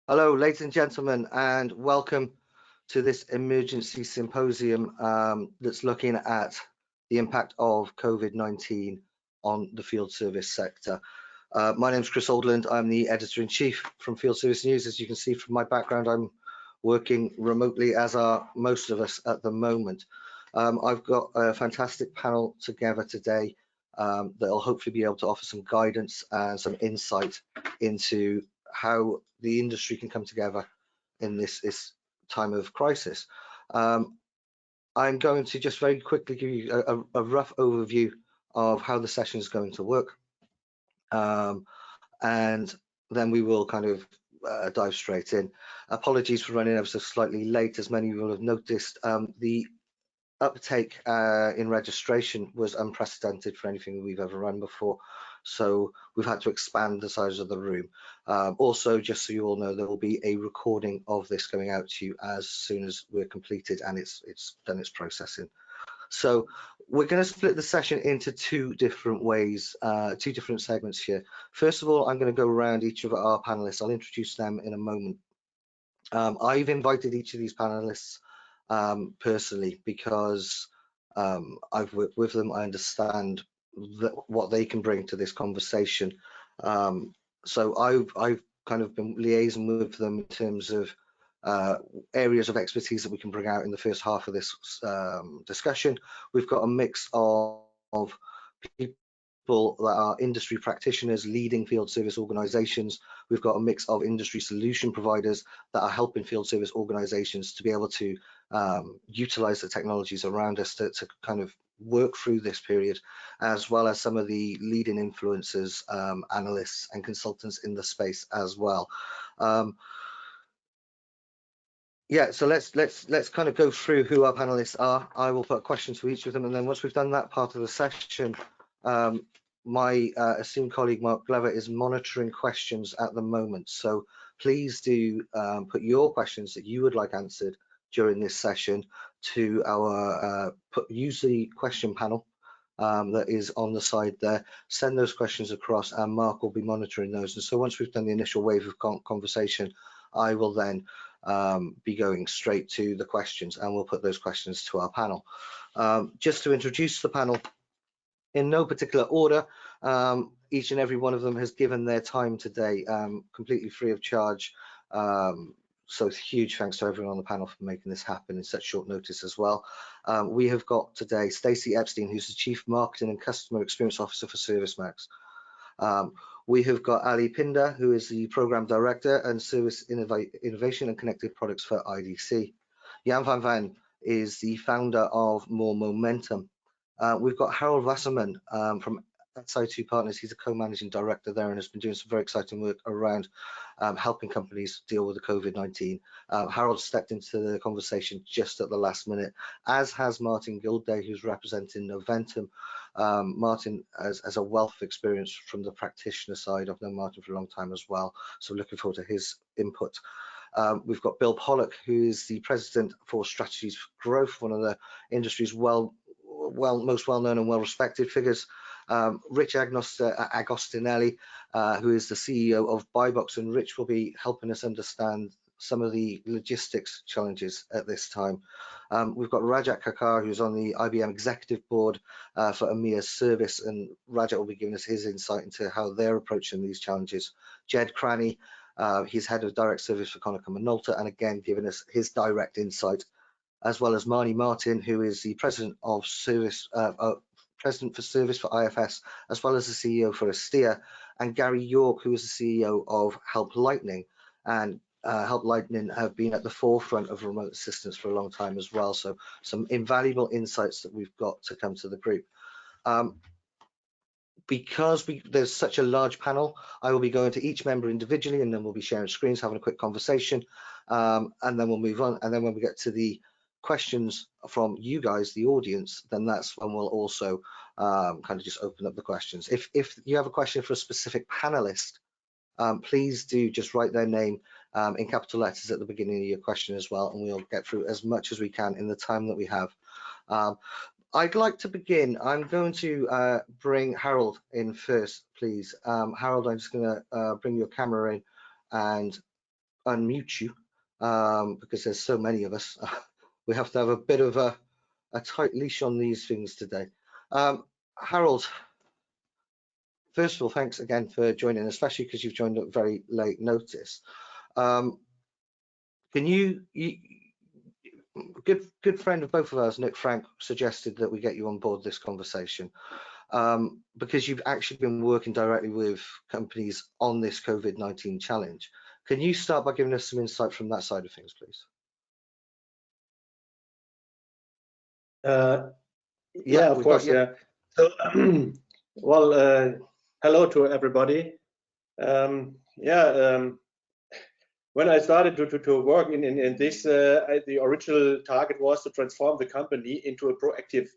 Hello, ladies and gentlemen, and welcome to this emergency symposium that's looking at the impact of COVID-19 on the field service sector. My name is Kris Oldland. I'm the editor-in-chief from Field Service News. As you can see from my background, I'm working remotely, as are most of us at the moment. I've got a fantastic panel together today that will hopefully be able to offer some guidance and some insight into how the industry can come together in this time of crisis. I'm going to just very quickly give you a rough overview of how the session is going to work, and then we will kind of dive straight in. Apologies for running ever so slightly late. As many of you will have noticed, the uptake in registration was unprecedented for anything we've ever run before, so we've had to expand the size of the room. Also, just so you all know, there will be a recording of this going out to you as soon as we're completed and it's done its processing. So we're going to split the session into two different ways, two different segments here. First of all, I'm going to go around each of our panelists. I'll introduce them in a moment. I've invited each of these panelists personally because I've worked with them. I understand what they can bring to this conversation. So I've kind of been liaising with them in terms of areas of expertise that we can bring out in the first half of this discussion. We've got a mix of people that are industry practitioners leading field service organizations. We've got a mix of industry solution providers that are helping field service organizations to be able to utilize the technologies around us to kind of work through this period, as well as some of the leading influencers, analysts and consultants in the space as well. Yeah, so let's kind of go through who our panelists are. I will put questions to each of them, and then once we've done that part of the session, my esteemed colleague Mark Glover is monitoring questions at the moment. So please do put your questions that you would like answered during this session to our use the question panel that is on the side there. Send those questions across, and Mark will be monitoring those. And so once we've done the initial wave of conversation, I will then be going straight to the questions, and we'll put those questions to our panel. Just to introduce the panel, in no particular order, each and every one of them has given their time today, completely free of charge. So huge thanks to everyone on the panel for making this happen in such short notice as well. We have got today Stacey Epstein, who's the Chief Marketing and Customer Experience Officer for ServiceMax. We have got Ali Pinder, who is the Program Director and Service Innovation and Connected Products for IDC. Jan van Van is the founder of More Momentum. We've got Harold Wasserman from SI2 Partners. He's a co-managing director there and has been doing some very exciting work around helping companies deal with the COVID-19. Harold stepped into the conversation just at the last minute, as has Martin Gilday, who's representing Noventum. Martin has a wealth of experience from the practitioner side. I've known Martin for a long time as well, so looking forward to his input. We've got Bill Pollock, who is the president for Strategies for Growth, one of the industry's most well-known and well-respected figures. Rich Agostinelli, who is the CEO of Buybox, and Rich will be helping us understand some of the logistics challenges at this time. We've got Rajat Kakar, who's on the IBM Executive Board for EMEA Service, and Rajat will be giving us his insight into how they're approaching these challenges. Jed Cranny, he's head of direct service for Konica Minolta, and again giving us his direct insight, as well as Marnie Martin, who is the president of service, president for service for IFS, as well as the CEO for Astea, and Gary York, who is the CEO of Help Lightning. And Help Lightning have been at the forefront of remote assistance for a long time as well. So some invaluable insights that we've got to come to the group. Because there's such a large panel, I will be going to each member individually, and then we'll be sharing screens, having a quick conversation, and then we'll move on. And then when we get to the questions from you guys, the audience, then that's when we'll also kind of just open up the questions. If you have a question for a specific panelist, please do just write their name in capital letters at the beginning of your question as well, and we'll get through as much as we can in the time that we have. I'd like to begin. I'm going to bring Harold in first, please. Harold, I'm just going to bring your camera in and unmute you because there's so many of us. We have to have a bit of a tight leash on these things today. Harold, first of all, thanks again for joining, especially because you've joined at very late notice. Can you good friend of both of us, Nick Frank, suggested that we get you on board this conversation because you've actually been working directly with companies on this COVID-19 challenge. Can you start by giving us some insight from that side of things, please? Yeah, of course. Yeah. So, well, hello to everybody. When I started to work in this, the original target was to transform the company into a proactive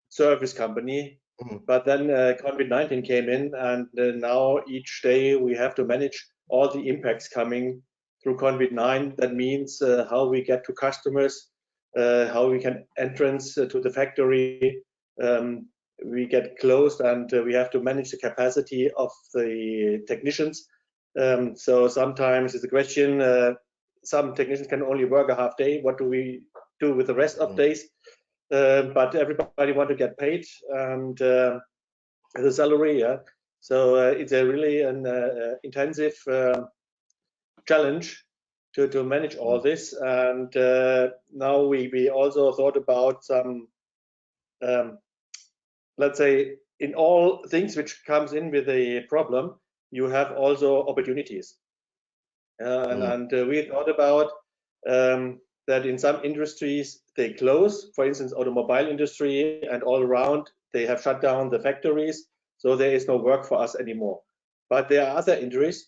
service company. But then COVID-19 came in, and now each day we have to manage all the impacts coming through COVID-19. That means how we get to customers, how we can entrance to the factory. We get closed, and we have to manage the capacity of the technicians. So sometimes it's a question, some technicians can only work a half day. What do we do with the rest of days? But everybody want to get paid and the salary. Yeah. So it's a really an intensive challenge to manage all this. And now we also thought about some, let's say, in all things which comes in with a problem, you have also opportunities. And we thought about that in some industries they close, for instance, automobile industry, and all around they have shut down the factories, so there is no work for us anymore. But there are other industries,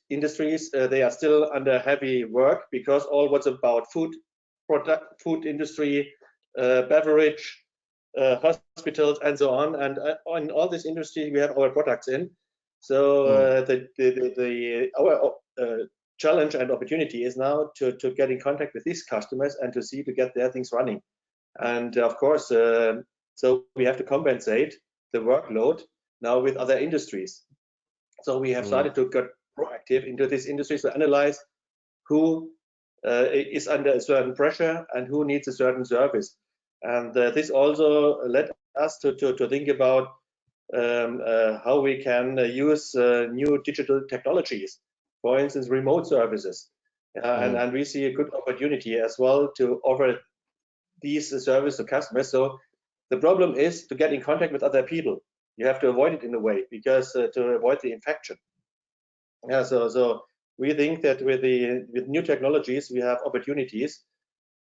they are still under heavy work because all what's about food industry, beverage, hospitals, and so on. And on all this industry we have our products in. So our challenge and opportunity is now to get in contact with these customers and to see to get their things running. And of course, so we have to compensate the workload now with other industries. So we have started to get proactive into these industries to analyze who is under a certain pressure and who needs a certain service. And this also led us to think about how we can use new digital technologies. For instance, remote services, and we see a good opportunity as well to offer these services to customers. So the problem is to get in contact with other people. You have to avoid it in a way because to avoid the infection. Yeah, so we think that with new technologies we have opportunities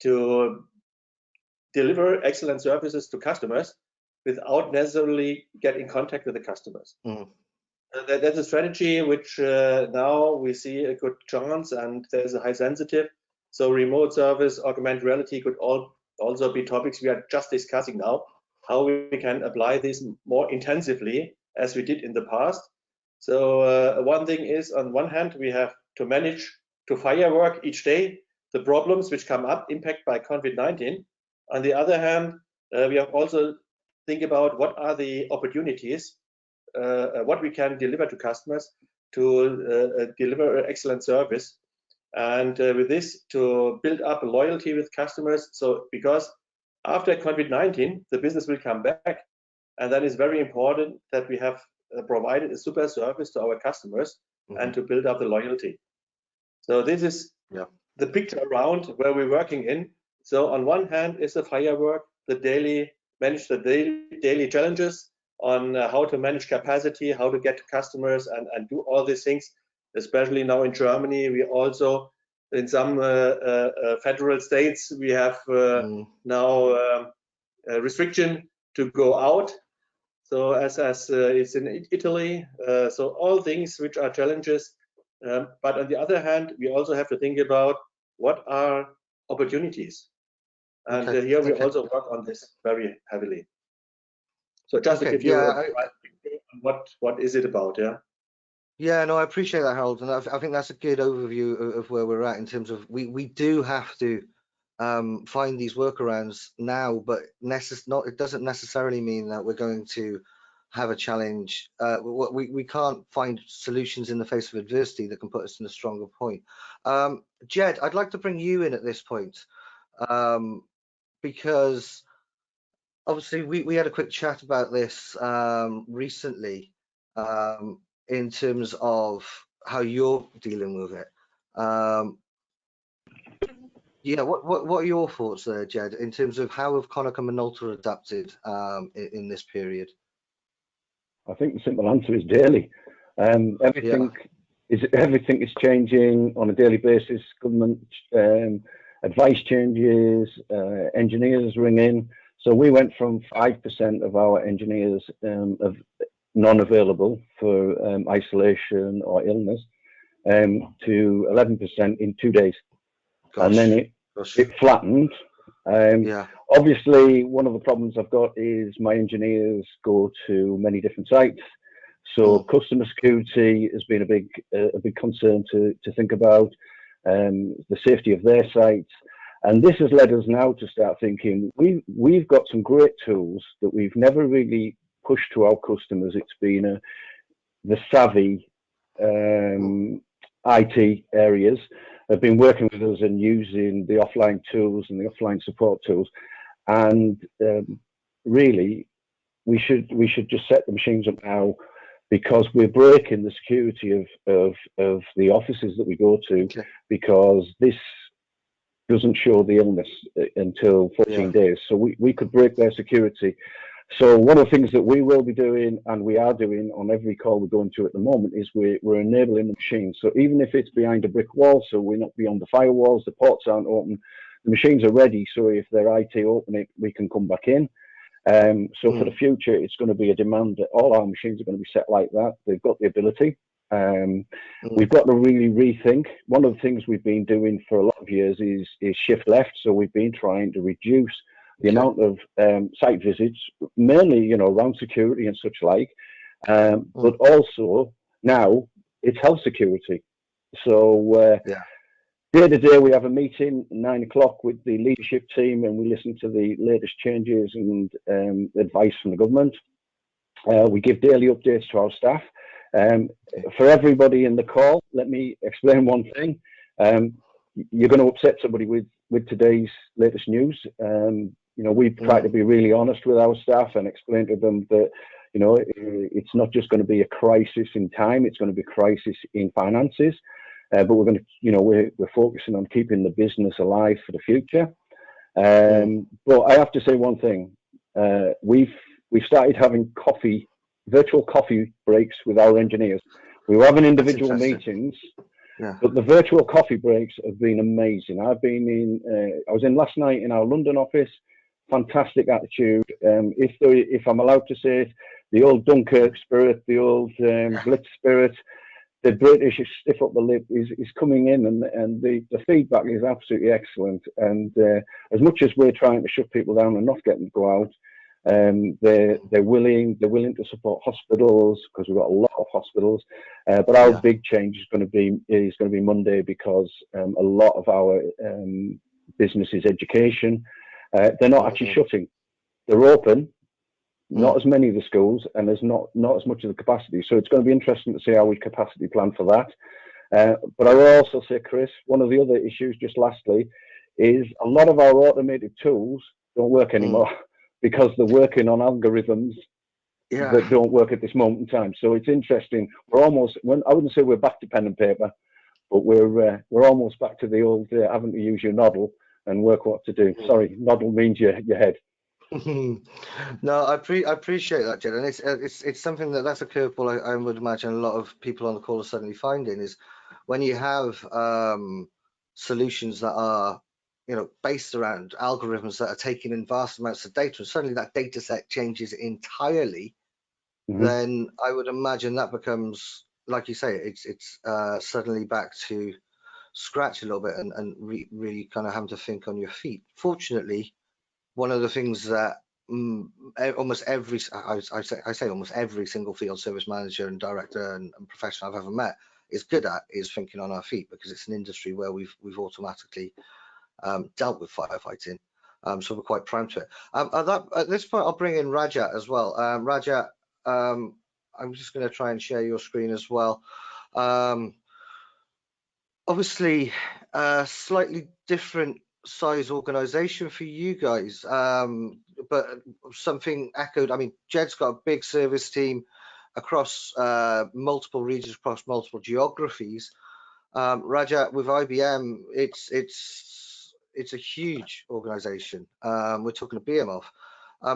to deliver excellent services to customers without necessarily get in contact with the customers. That's a strategy which now we see a good chance, and there's a high sensitive. So remote service, augmented reality could also be topics we are just discussing now, how we can apply this more intensively as we did in the past. So one thing is, on one hand, we have to manage to firework each day the problems which come up impact by COVID-19. On the other hand, we have also think about what are the opportunities, what we can deliver to customers to deliver an excellent service, and with this to build up a loyalty with customers. So because after COVID-19 the business will come back, and that is very important that we have provided a super service to our customers and to build up the loyalty. So this is the picture around where we're working in. So on one hand is the firework, manage the daily challenges on how to manage capacity, how to get to customers, and do all these things. Especially now in Germany, we also in some federal states we have now a restriction to go out. So as it's in Italy, so all things which are challenges. But on the other hand, we also have to think about what are opportunities, and here we also work on this very heavily. So just to give you what is it about, Yeah, no, I appreciate that, Harold, and I think that's a good overview of where we're at in terms of we do have to find these workarounds now, but it doesn't necessarily mean that we're going to have a challenge. We can't find solutions in the face of adversity that can put us in a stronger point. Jed, I'd like to bring you in at this point, because obviously we had a quick chat about this recently, in terms of how you're dealing with it. Yeah, what are your thoughts there, Jed, in terms of how have Connacht and Minolta adapted in this period? I think the simple answer is daily. Everything is changing on a daily basis. Government advice changes, engineers ring in. So we went from 5% of our engineers of non-available for isolation or illness to 11% in 2 days. Gosh, and then it flattened. Obviously, one of the problems I've got is my engineers go to many different sites. So customer security has been a big concern to think about, the safety of their sites. And this has led us now to start thinking, we've got some great tools that we've never really pushed to our customers. It's been the savvy IT areas have been working with us and using the offline tools and the offline support tools. And really, we should just set the machines up now, because we're breaking the security of the offices that we go to, because this doesn't show the illness until 14 days. So we could break their security. So one of the things that we will be doing, and we are doing on every call we're going to at the moment, is we're enabling the machine. So even if it's behind a brick wall, so we're not beyond the firewalls, the ports aren't open, the machines are ready. So if their IT open it, we can come back in. So for the future, it's going to be a demand that all our machines are going to be set like that. They've got the ability. We've got to really rethink. One of the things we've been doing for a lot of years is shift left. So we've been trying to reduce the amount of site visits, mainly, around security and such like, but also now it's health security. So day to day, we have a meeting 9 o'clock with the leadership team, and we listen to the latest changes and advice from the government. We give daily updates to our staff. For everybody in the call, let me explain one thing. You're going to upset somebody with today's latest news. We try to be really honest with our staff and explain to them that, it's not just going to be a crisis in time, it's going to be a crisis in finances. But we're going to, we're focusing on keeping the business alive for the future. But I have to say one thing. We've started having virtual coffee breaks with our engineers. We were having individual meetings, but the virtual coffee breaks have been amazing. I was in last night in our London office. Fantastic attitude. If I'm allowed to say it, the old Dunkirk spirit, the old Blitz spirit, the British stiff up the lip is coming in, and the feedback is absolutely excellent. And as much as we're trying to shut people down and not get them to go out, they're willing to support hospitals, because we've got a lot of hospitals. But our big change is going to be Monday, because a lot of our business is education. They're not actually shutting; they're open. Not as many of the schools, and there's not as much of the capacity. So it's going to be interesting to see how we capacity plan for that. But I will also say, Chris, one of the other issues, just lastly, is a lot of our automated tools don't work anymore because they're working on algorithms that don't work at this moment in time. So it's interesting. We're almost, I wouldn't say we're back to pen and paper, but we're almost back to the old having to use your noddle and work what to do. Sorry, noddle means your head. No, I appreciate that, Jed, and it's something that's a curveball I would imagine a lot of people on the call are suddenly finding, is when you have solutions that are based around algorithms that are taking in vast amounts of data, and suddenly that data set changes entirely, then I would imagine that becomes, like you say, it's suddenly back to scratch a little bit and really kind of having to think on your feet. Fortunately, one of the things that almost every, I say almost every single field service manager and director and professional I've ever met is good at, is thinking on our feet, because it's an industry where we've automatically dealt with firefighting. So we're quite prime to it. At this point, I'll bring in Rajat as well. Rajat, I'm just going to try and share your screen as well. Obviously, slightly different size organization for you guys, but something echoed. I mean, Jed's got a big service team across multiple regions, across multiple geographies. Rajat, with IBM, it's a huge organization. We're talking a behemoth.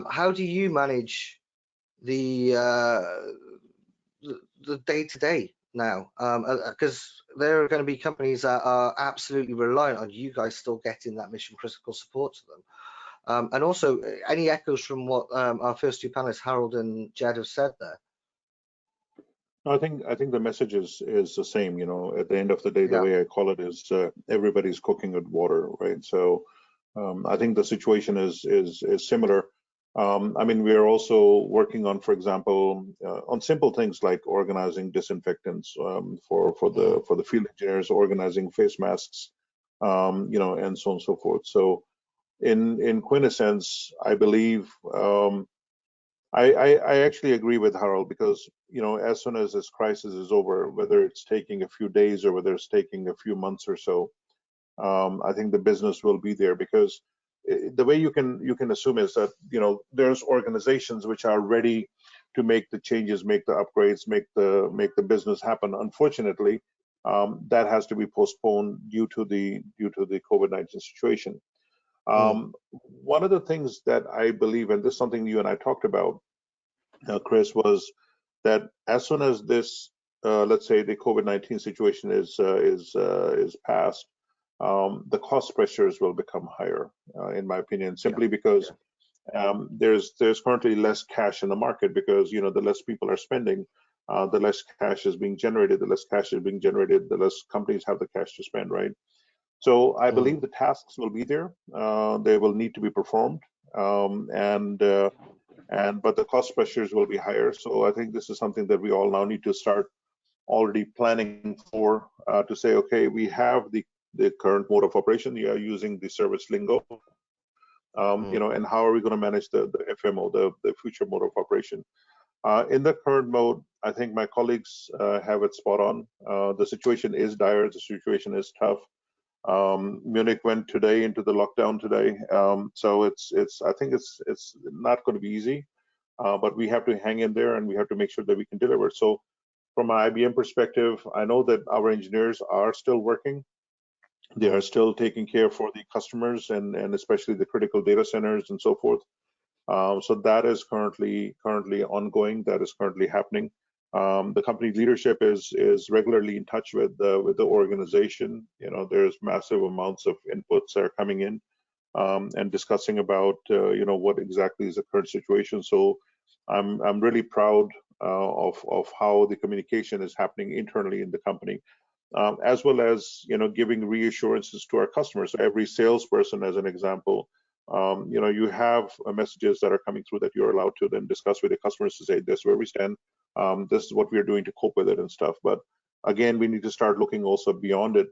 How do you manage the day-to-day now? Because there are going to be companies that are absolutely reliant on you guys still getting that mission critical support to them. And also, any echoes from what our first two panelists, Harold and Jed, have said there? I think the message is the same. You know, at the end of the day, the Yeah. way I call it is everybody's cooking with water, right? So I think the situation is similar. I mean, we are also working on, for example, on simple things like organizing disinfectants for the field engineers, organizing face masks, you know, and so on and so forth. So in quintessence, I believe. I actually agree with Harold, because, you know, as soon as this crisis is over, whether it's taking a few days or whether it's taking a few months or so, I think the business will be there, because the way you can assume is that, you know, there's organizations which are ready to make the changes, make the upgrades, make the business happen. Unfortunately, that has to be postponed due to the COVID-19 situation. One of the things that I believe, and this is something you and I talked about, Kris, was that as soon as this, let's say, the COVID-19 situation is passed, the cost pressures will become higher, in my opinion, simply because there's currently less cash in the market, because, you know, the less people are spending, the less cash is being generated. The less cash is being generated, the less companies have the cash to spend, right? So I believe the tasks will be there. They will need to be performed, but the cost pressures will be higher. So I think this is something that we all now need to start already planning for, to say, okay, we have the current mode of operation. We are using the service lingo, you know, and how are we going to manage the FMO, the future mode of operation? In the current mode, I think my colleagues have it spot on. The situation is dire. The situation is tough. Munich went today into the lockdown today, so I think it's not going to be easy, but we have to hang in there, and we have to make sure that we can deliver. So from an IBM perspective, I know that our engineers are still working. They are still taking care for the customers, and especially the critical data centers and so forth. So that is currently ongoing. That is currently happening. The company leadership is regularly in touch with the organization. You know, there's massive amounts of inputs that are coming in, and discussing about you know, what exactly is the current situation. So I'm really proud of how the communication is happening internally in the company, as well as, you know, giving reassurances to our customers. So every salesperson, as an example, you know, you have messages that are coming through that you're allowed to then discuss with the customers to say, this is where we stand, this is what we are doing to cope with it and stuff. But again, we need to start looking also beyond it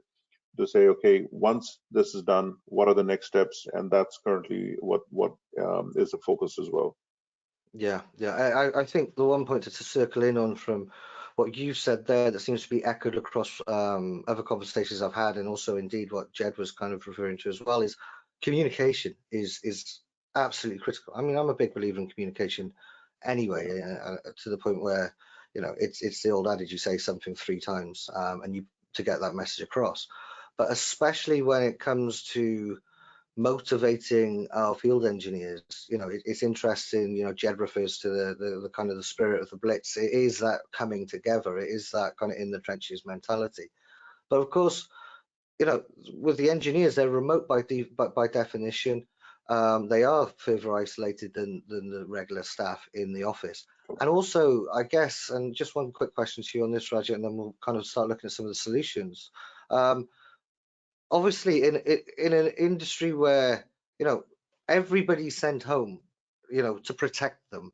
to say, okay, once this is done, what are the next steps? And that's currently what is the focus as well. Yeah. I think the one point to circle in on from what you said there, that seems to be echoed across other conversations I've had, and also indeed what Jed was kind of referring to as well, is communication is absolutely critical. I mean, I'm a big believer in communication anyway, to the point where, you know, it's the old adage, you say something 3 times and you to get that message across. But especially when it comes to motivating our field engineers, you know, it's interesting. You know, Jed refers to the kind of the spirit of the blitz. It is that coming together. It is that kind of in the trenches mentality. But of course, you know, with the engineers, they're remote by definition. They are further isolated than the regular staff in the office. And also, I guess, and just one quick question to you on this, Rajat, and then we'll kind of start looking at some of the solutions. Obviously, in an industry where, you know, everybody's sent home, you know, to protect them,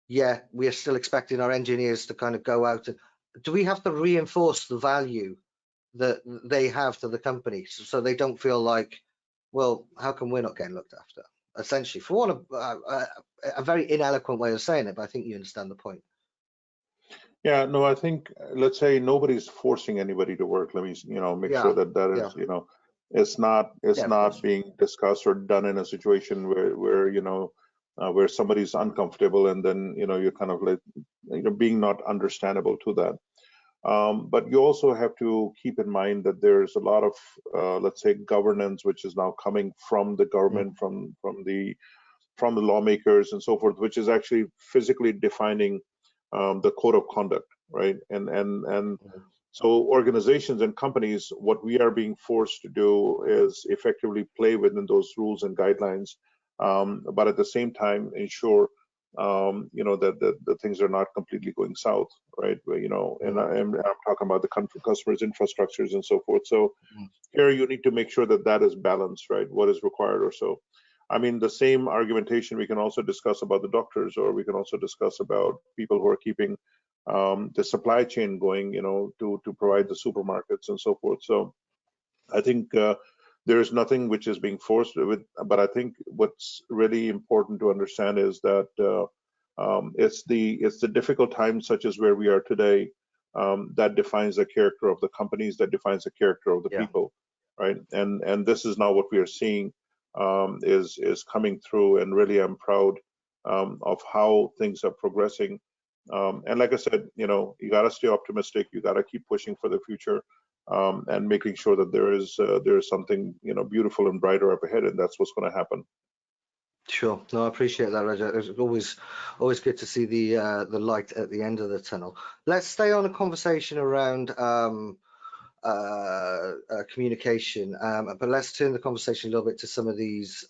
yeah, we are still expecting our engineers to kind of go out. And do we have to reinforce the value that they have to the company, so they don't feel like, well, how come we're not getting looked after? Essentially, for one, a very ineloquent way of saying it, but I think you understand the point. Yeah, no, I think, let's say nobody's forcing anybody to work. Let me, make sure that that is, it's not being discussed or done in a situation where somebody's uncomfortable and then, you're kind of like, being not understandable to that. But you also have to keep in mind that there's a lot of, let's say, governance, which is now coming from the government, from the lawmakers and so forth, which is actually physically defining the code of conduct, right? And so organizations and companies, what we are being forced to do is effectively play within those rules and guidelines, but at the same time ensure that the things are not completely going south, right? And I'm talking about the customers' infrastructures and so forth. So here you need to make sure that that is balanced, right? What is required or so. I mean, the same argumentation we can also discuss about the doctors, or we can also discuss about people who are keeping the supply chain going, to provide the supermarkets and so forth. So I think there is nothing which is being forced with, but I think what's really important to understand is that it's the difficult times such as where we are today that defines the character of the companies, that defines the character of the people, right? And this is now what we are seeing is coming through, and really I'm proud of how things are progressing. And like I said, you got to stay optimistic. You got to keep pushing for the future, and making sure that there is something beautiful and brighter up ahead, and that's what's going to happen. Sure. No, I appreciate that, Rajat. It's always good to see the light at the end of the tunnel. Let's stay on a conversation around communication, but let's turn the conversation a little bit to some of these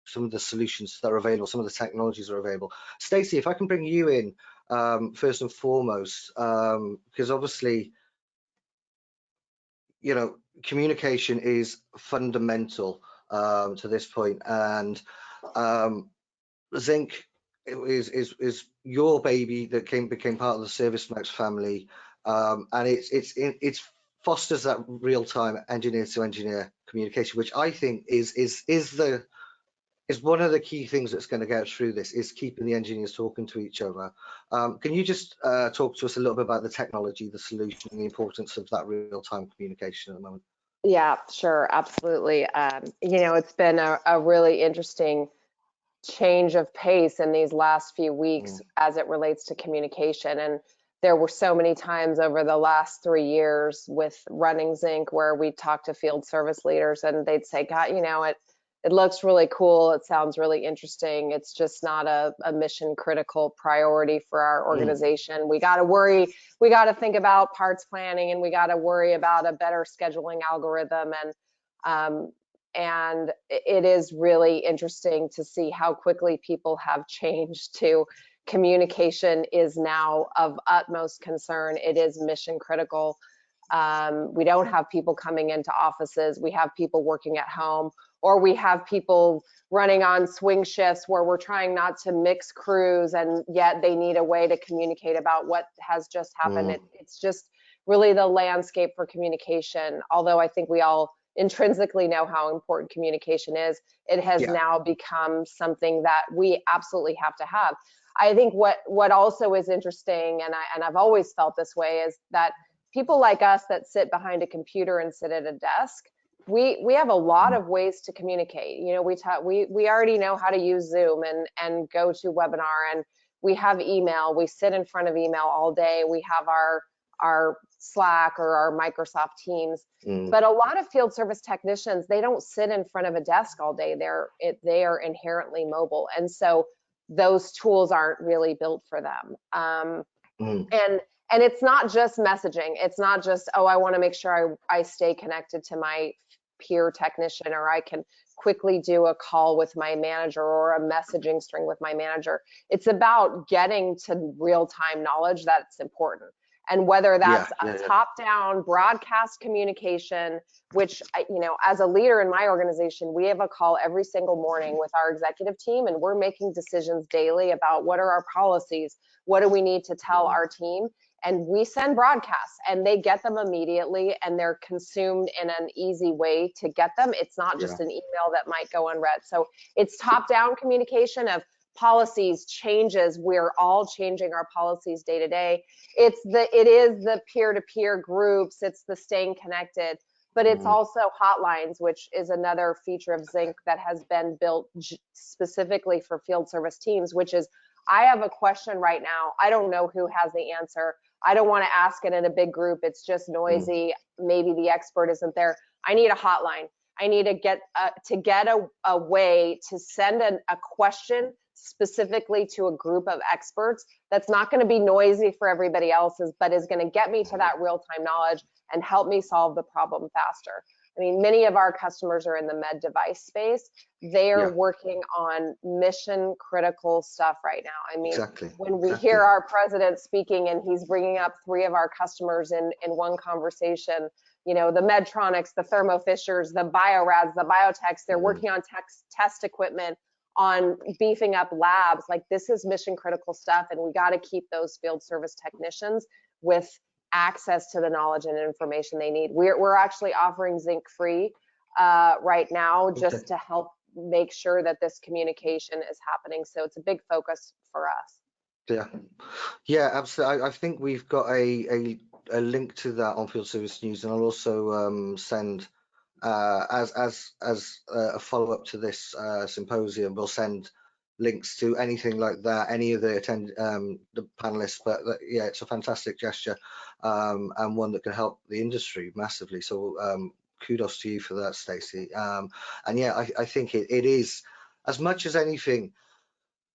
some of the solutions that are available, some of the technologies that are available. Stacey, if I can bring you in first and foremost, because obviously, communication is fundamental to this point, and Zinc is your baby that became part of the ServiceMax family, and it fosters that real-time engineer-to-engineer communication, which I think is one of the key things that's going to get us through this, is keeping the engineers talking to each other. Can you just talk to us a little bit about the technology, the solution, and the importance of that real-time communication at the moment? Yeah, sure, absolutely. It's been a really interesting change of pace in these last few weeks as it relates to communication. And there were so many times over the last 3 years with running Zinc where we talked to field service leaders and they'd say, God, it looks really cool. It sounds really interesting. It's just not a mission critical priority for our organization. We got to worry. We got to think about parts planning, and we got to worry about a better scheduling algorithm. And it is really interesting to see how quickly people have changed to communication is now of utmost concern. It is mission critical. We don't have people coming into offices. We have people working at home, or we have people running on swing shifts where we're trying not to mix crews, and yet they need a way to communicate about what has just happened. It's just really the landscape for communication. Although I think we all intrinsically know how important communication is, it has now become something that we absolutely have to have. I think what also is interesting, and I've always felt this way, is that people like us that sit behind a computer and sit at a desk, we have a lot of ways to communicate. We already know how to use Zoom and go to webinar, and we have email. We sit in front of email all day. We have our Slack or our Microsoft Teams. But a lot of field service technicians, they don't sit in front of a desk all day. They are inherently mobile, and so those tools aren't really built for them. And it's not just messaging. It's not just, oh, I want to make sure I stay connected to my peer technician, or I can quickly do a call with my manager or a messaging string with my manager. It's about getting to real-time knowledge that's important. And whether that's a top-down broadcast communication, which, as a leader in my organization, we have a call every single morning with our executive team, and we're making decisions daily about what are our policies, what do we need to tell our team, and we send broadcasts, and they get them immediately, and they're consumed in an easy way to get them. It's not just an email that might go unread. So it's top-down communication of policies, changes. We're all changing our policies day to day. It is the peer-to-peer groups, it's the staying connected, but it's also hotlines, which is another feature of Zinc that has been built specifically for field service teams, which is, I have a question right now. I don't know who has the answer. I don't want to ask it in a big group. It's just noisy. Maybe the expert isn't there. I need a hotline. I need to get a way to send a question specifically to a group of experts that's not going to be noisy for everybody else's, but is going to get me to that real-time knowledge and help me solve the problem faster. I mean, many of our customers are in the med device space. They are working on mission critical stuff right now. I mean, when we hear our president speaking and he's bringing up 3 of our customers in one conversation, you know, the Medtronics, the Thermo Fishers, the Biorads, the Biotechs, they're working on test equipment, on beefing up labs. Like, this is mission critical stuff, and we got to keep those field service technicians with access to the knowledge and information they need. We're actually offering Zinc free right now, just to help make sure that this communication is happening. So it's a big focus for us. Yeah, absolutely. I think we've got a link to that on Field Service News, and I'll also send as a follow-up to this symposium, we'll send links to anything like that, any of the the panelists. But yeah, it's a fantastic gesture, and one that can help the industry massively. So kudos to you for that, Stacey. And yeah, I think it is, as much as anything,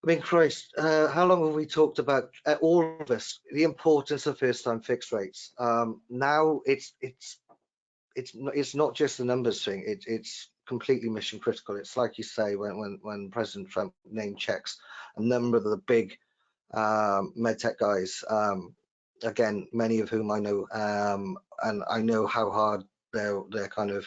I mean, Christ, how long have we talked about, all of us, the importance of first-time fixed rates? Now it's not just the numbers thing. It's completely mission critical. It's like you say, when President Trump name checks a number of the big medtech guys, again, many of whom I know, and I know how hard they're kind of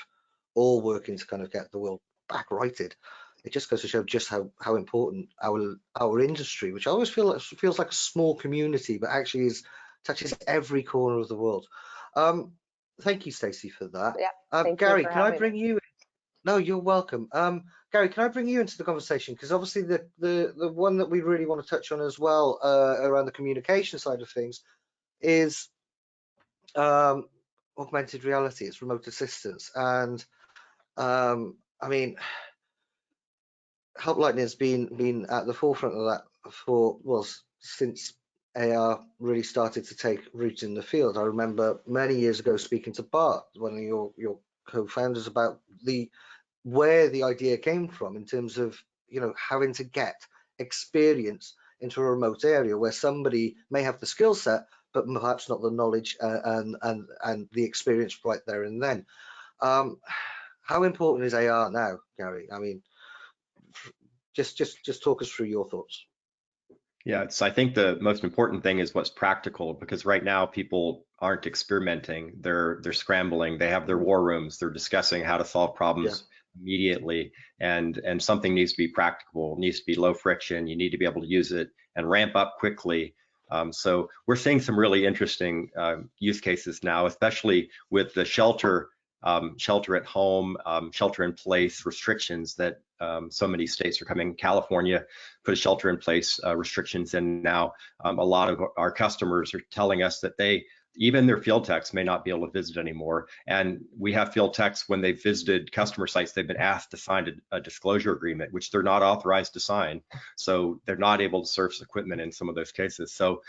all working to kind of get the world back righted. It just goes to show just how important our industry, which I always feels like a small community, but actually touches every corner of the world. Thank you, Stacey, for that. Yeah, Gary, can I bring you in? No, you're welcome. Gary, can I bring you into the conversation? Because obviously the one that we really want to touch on as well, around the communication side of things, is augmented reality. It's remote assistance. And I mean, Help Lightning has been at the forefront of that since AR really started to take root in the field. I remember many years ago speaking to Bart, one of your co-founders, about where the idea came from, in terms of, you know, having to get experience into a remote area where somebody may have the skill set but perhaps not the knowledge and the experience right there and then. How important is AR now, Gary? I mean, just talk us through your thoughts. Yeah, I think the most important thing is what's practical, because right now people aren't experimenting. They're scrambling. They have their war rooms. They're discussing how to solve problems immediately, and something needs to be practicable, needs to be low friction. You need to be able to use it and ramp up quickly. So we're seeing some really interesting use cases now, especially with the shelter at home, shelter in place restrictions that so many states are coming. California put a shelter in place restrictions in now. A lot of our customers are telling us that even their field techs may not be able to visit anymore. And we have field techs, when they've visited customer sites, they've been asked to sign a disclosure agreement, which they're not authorized to sign. So they're not able to service equipment in some of those cases. So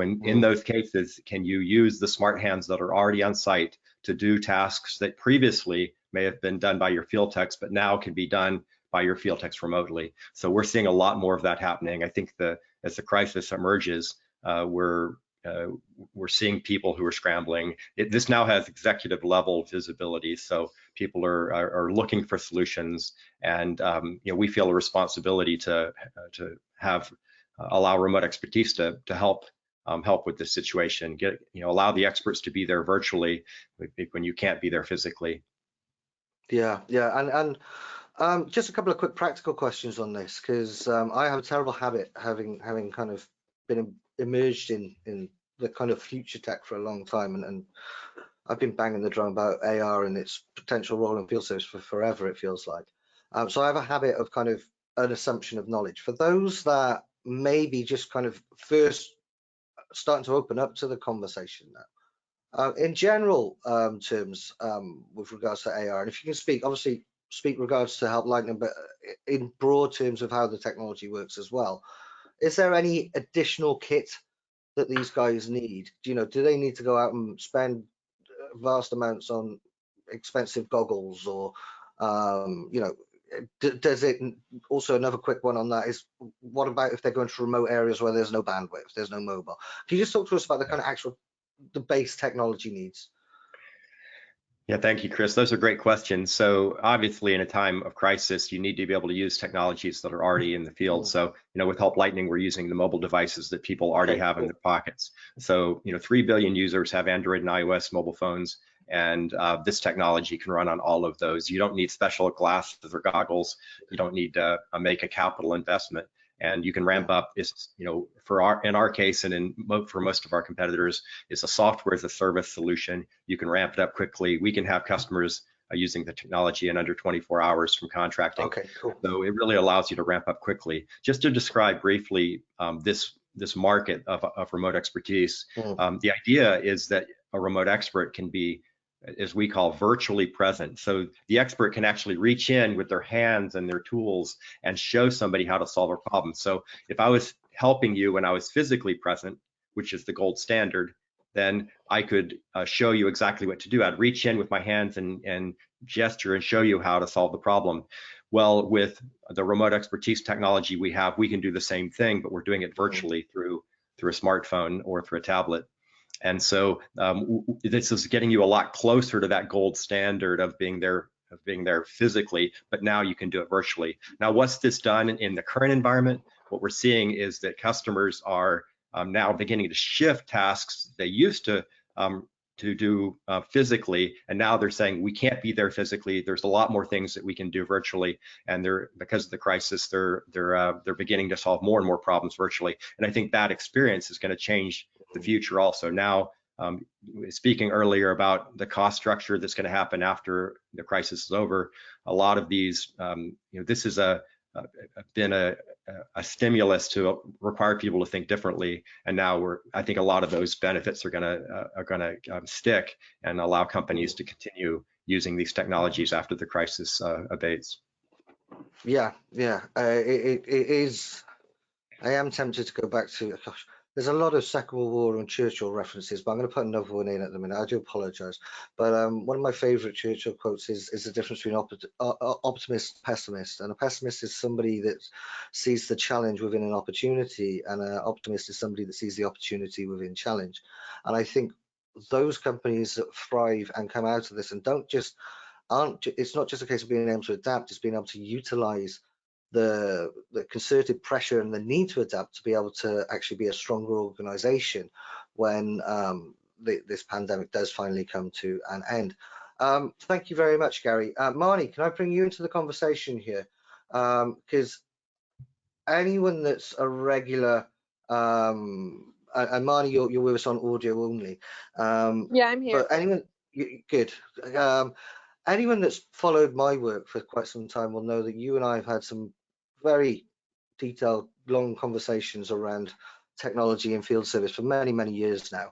in those cases, can you use the smart hands that are already on site to do tasks that previously may have been done by your field techs, but now can be done by your field techs remotely? So we're seeing a lot more of that happening. I think as the crisis emerges, we're seeing people who are scrambling. This now has executive level visibility, so people are looking for solutions, and you know, we feel a responsibility to allow remote expertise to help with this situation. Allow the experts to be there virtually when you can't be there physically. Yeah, and just a couple of quick practical questions on this, because I have a terrible habit, having kind of been immersed in the kind of future tech for a long time, and I've been banging the drum about AR and its potential role in field service for forever, it feels like. So I have a habit of kind of an assumption of knowledge. For those that maybe just kind of first starting to open up to the conversation now, in general terms, with regards to AR, and if you can speak, obviously speak regards to Help Lightning, but in broad terms of how the technology works as well, is there any additional kit that these guys need? Do they need to go out and spend vast amounts on expensive goggles, or does it also, another quick one on that is, what about if they're going to remote areas where there's no bandwidth, there's no mobile? Can you just talk to us about the kind of the base technology needs? Yeah, thank you, Kris. Those are great questions. So obviously, in a time of crisis, you need to be able to use technologies that are already in the field. So, with Help Lightning, we're using the mobile devices that people already have in their pockets. So, 3 billion users have Android and iOS mobile phones, and this technology can run on all of those. You don't need special glasses or goggles. You don't need to make a capital investment. And you can ramp up, in our case, and for most of our competitors, it's a software as a service solution. You can ramp it up quickly. We can have customers using the technology in under 24 hours from contracting. Okay, cool. So it really allows you to ramp up quickly. Just to describe briefly this market of remote expertise, the idea is that a remote expert can be, as we call, virtually present. So the expert can actually reach in with their hands and their tools and show somebody how to solve a problem. So if I was helping you when I was physically present, which is the gold standard, then I could show you exactly what to do. I'd reach in with my hands and gesture and show you how to solve the problem. Well, with the remote expertise technology we have, we can do the same thing, but we're doing it virtually through a smartphone or through a tablet. And so this is getting you a lot closer to that gold standard of being there physically, but now you can do it virtually. Now, what's this done in the current environment? What we're seeing is that customers are now beginning to shift tasks they used to do physically, and now they're saying we can't be there physically. There's a lot more things that we can do virtually, and because of the crisis, they're beginning to solve more and more problems virtually. And I think that experience is going to change the future also. Now, speaking earlier about the cost structure that's going to happen after the crisis is over, a lot of these, this has been a stimulus to require people to think differently, and now I think a lot of those benefits are gonna stick and allow companies to continue using these technologies after the crisis abates. Yeah, it is. I am tempted to go back to, gosh, there's a lot of Second World War and Churchill references, but I'm going to put another one in at the minute. I do apologize. But one of my favorite Churchill quotes is the difference between optimist and pessimist. And a pessimist is somebody that sees the challenge within an opportunity, and an optimist is somebody that sees the opportunity within challenge. And I think those companies that thrive and come out of this and it's not just a case of being able to adapt, it's being able to utilize the concerted pressure and the need to adapt to be able to actually be a stronger organization when this pandemic does finally come to an end. Thank you very much, Gary. Marnie, can I bring you into the conversation here? Because anyone that's a regular, and Marnie, you're with us on audio only. Yeah, I'm here. But anyone, good. Anyone that's followed my work for quite some time will know that you and I have had some very detailed, long conversations around technology and field service for many, many years now.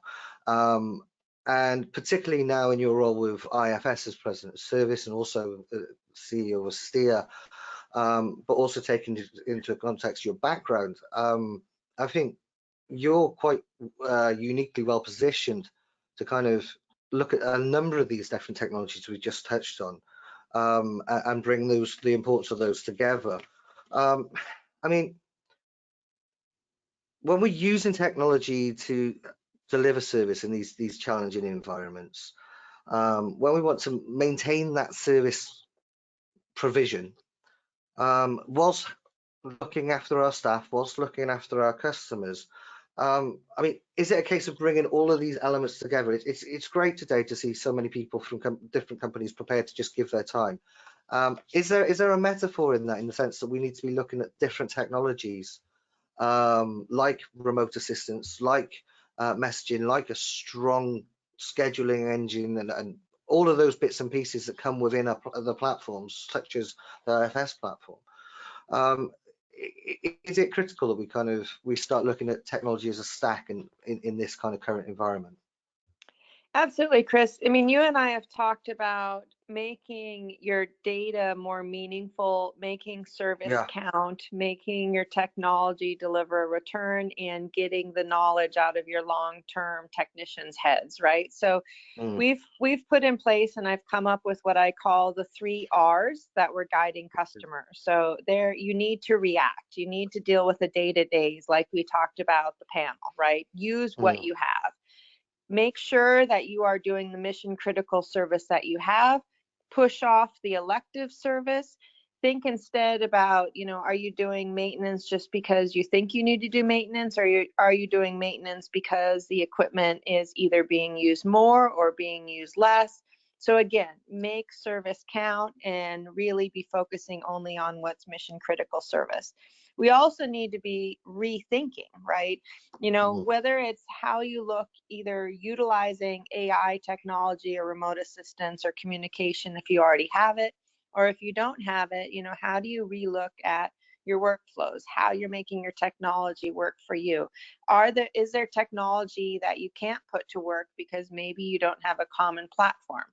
And particularly now in your role with IFS as President of Service and also CEO of STEER, but also taking into context your background, I think you're quite uniquely well positioned to kind of look at a number of these different technologies we just touched on, and bring the importance of those together. I mean, when we're using technology to deliver service in these challenging environments, when we want to maintain that service provision, whilst looking after our staff, whilst looking after our customers, I mean, is it a case of bringing all of these elements together? It's great today to see so many people from different companies prepared to just give their time. Is there a metaphor in that, in the sense that we need to be looking at different technologies, like remote assistance, like messaging, like a strong scheduling engine, and all of those bits and pieces that come within the platforms, such as the IFS platform? Is it critical that we start looking at technology as a stack in this kind of current environment? Absolutely, Kris. I mean, you and I have talked about making your data more meaningful, making service Yeah. count, making your technology deliver a return, and getting the knowledge out of your long-term technicians' heads, right? So we've put in place, and I've come up with what I call the 3 R's that we're guiding customers. So there, you need to react. You need to deal with the day-to-days, like we talked about the panel, right? Use what you have. Make sure that you are doing the mission critical service that you have. Push off the elective service. Think instead about, are you doing maintenance just because you think you need to do maintenance, or are you doing maintenance because the equipment is either being used more or being used less? So again, make service count and really be focusing only on what's mission critical service. We also need to be rethinking, right? Whether it's how you look, either utilizing AI technology or remote assistance or communication if you already have it, or if you don't have it, how do you relook at your workflows, how you're making your technology work for you? Is there technology that you can't put to work because maybe you don't have a common platform?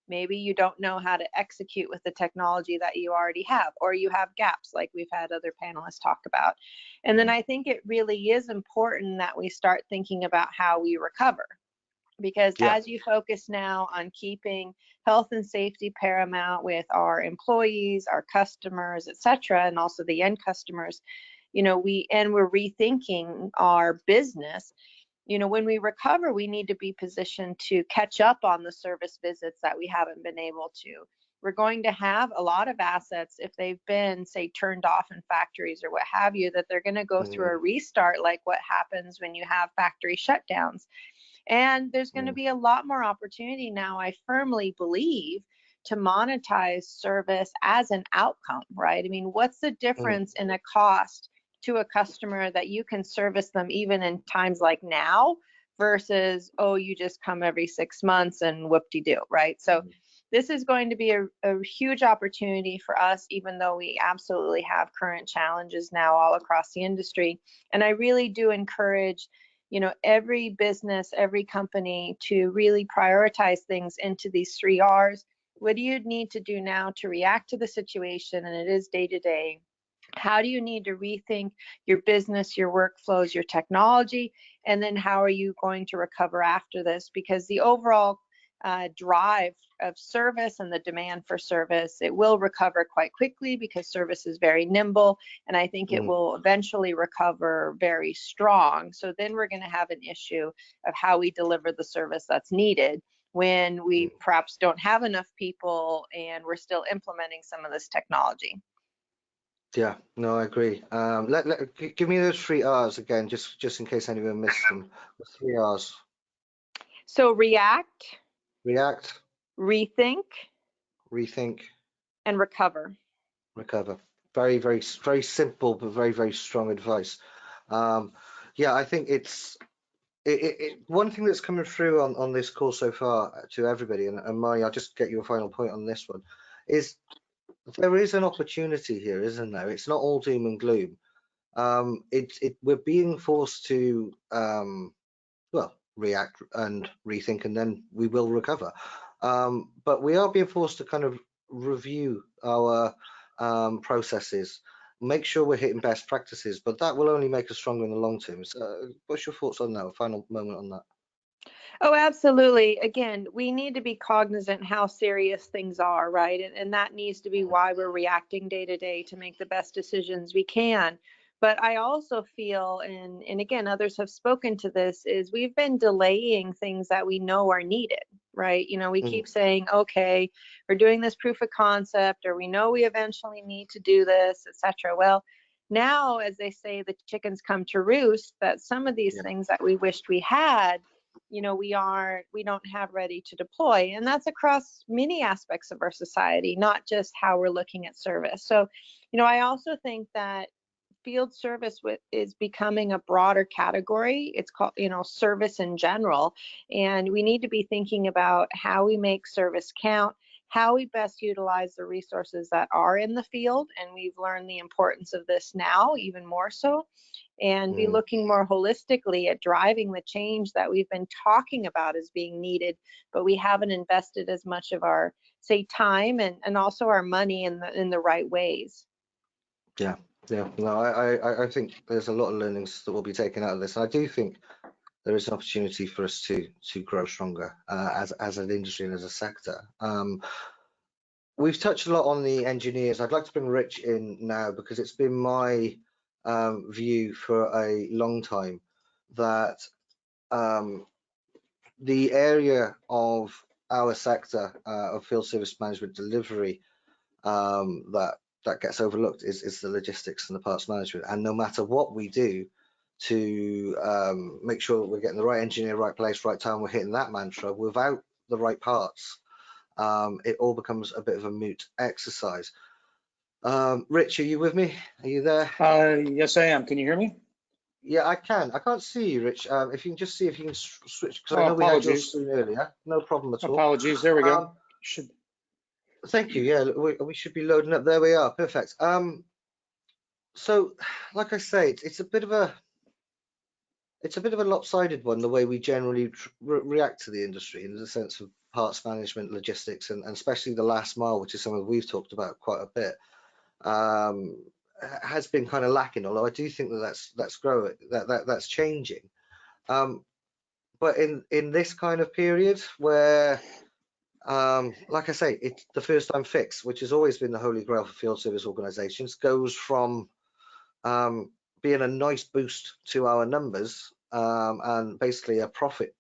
Maybe you don't know how to execute with the technology that you already have, or you have gaps like we've had other panelists talk about. And then I think it really is important that we start thinking about how we recover, because as you focus now on keeping health and safety paramount with our employees, our customers, et cetera, and also the end customers, we're rethinking our business. When we recover, we need to be positioned to catch up on the service visits that we haven't been able to. We're going to have a lot of assets, if they've been, say, turned off in factories or what have you, that they're going to go through a restart, like what happens when you have factory shutdowns. And there's going to be a lot more opportunity now, I firmly believe, to monetize service as an outcome, right? I mean, what's the difference in a cost to a customer that you can service them even in times like now versus, you just come every 6 months and whoop-de-doo, right? So this is going to be a huge opportunity for us, even though we absolutely have current challenges now all across the industry. And I really do encourage, every business, every company to really prioritize things into these 3 R's. What do you need to do now to react to the situation? And it is day to day. How do you need to rethink your business, your workflows, your technology? And then how are you going to recover after this? Because the overall drive of service and the demand for service, it will recover quite quickly because service is very nimble. And I think it will eventually recover very strong. So then we're going to have an issue of how we deliver the service that's needed when we perhaps don't have enough people and we're still implementing some of this technology. Yeah, no, I agree. Give me those 3 R's again, just in case anyone missed them. The 3 R's. So react, rethink, and recover. Very, very, very simple, but very, very strong advice. I think it's one thing that's coming through on this call so far to everybody, and Mari, I'll just get your final point on this one, is there is an opportunity here, isn't there? It's not all doom and gloom. We're being forced to react and rethink, and then we will recover. But we are being forced to kind of review our processes, make sure we're hitting best practices, but that will only make us stronger in the long term. So, what's your thoughts on that? A final moment on that. Oh, absolutely. Again, we need to be cognizant how serious things are, right? And that needs to be why we're reacting day to day to make the best decisions we can. But I also feel, and again, others have spoken to this, is we've been delaying things that we know are needed, right? We keep saying, okay, we're doing this proof of concept, or we know we eventually need to do this, etc. Well, now, as they say, the chickens come to roost, that some of these things that we wished we had, we don't have ready to deploy. And that's across many aspects of our society, not just how we're looking at service. So, I also think that field service is becoming a broader category. It's called, service in general. And we need to be thinking about how we make service count, how we best utilize the resources that are in the field. And we've learned the importance of this now, even more so, and be looking more holistically at driving the change that we've been talking about as being needed, but we haven't invested as much of our, say, time and also our money in the right ways. Yeah, no, I think there's a lot of learnings that will be taken out of this. I do think there is an opportunity for us to grow stronger as an industry and as a sector. We've touched a lot on the engineers. I'd like to bring Rich in now, because it's been my view for a long time that the area of our sector of field service management delivery that gets overlooked is the logistics and the parts management. And no matter what we do to make sure that we're getting the right engineer, right place, right time, we're hitting that mantra, without the right parts, it all becomes a bit of a moot exercise. Rich, are you with me? Are you there? Yes, I am. Can you hear me? Yeah, I can. I can't see you, Rich. If you can just see if you can switch, because I know we had your screen earlier. No problem at all. Apologies. There we go. Thank you. Yeah, we should be loading up. There we are. Perfect. So, like I say, it's a bit of a lopsided one, the way we generally react to the industry, in the sense of parts management, logistics, and especially the last mile, which is something we've talked about quite a bit, has been kind of lacking. Although I do think that's growing, that's changing. But in this kind of period where, like I say, it's the first time fix, which has always been the holy grail for field service organizations, goes from being a nice boost to our numbers and basically a profit,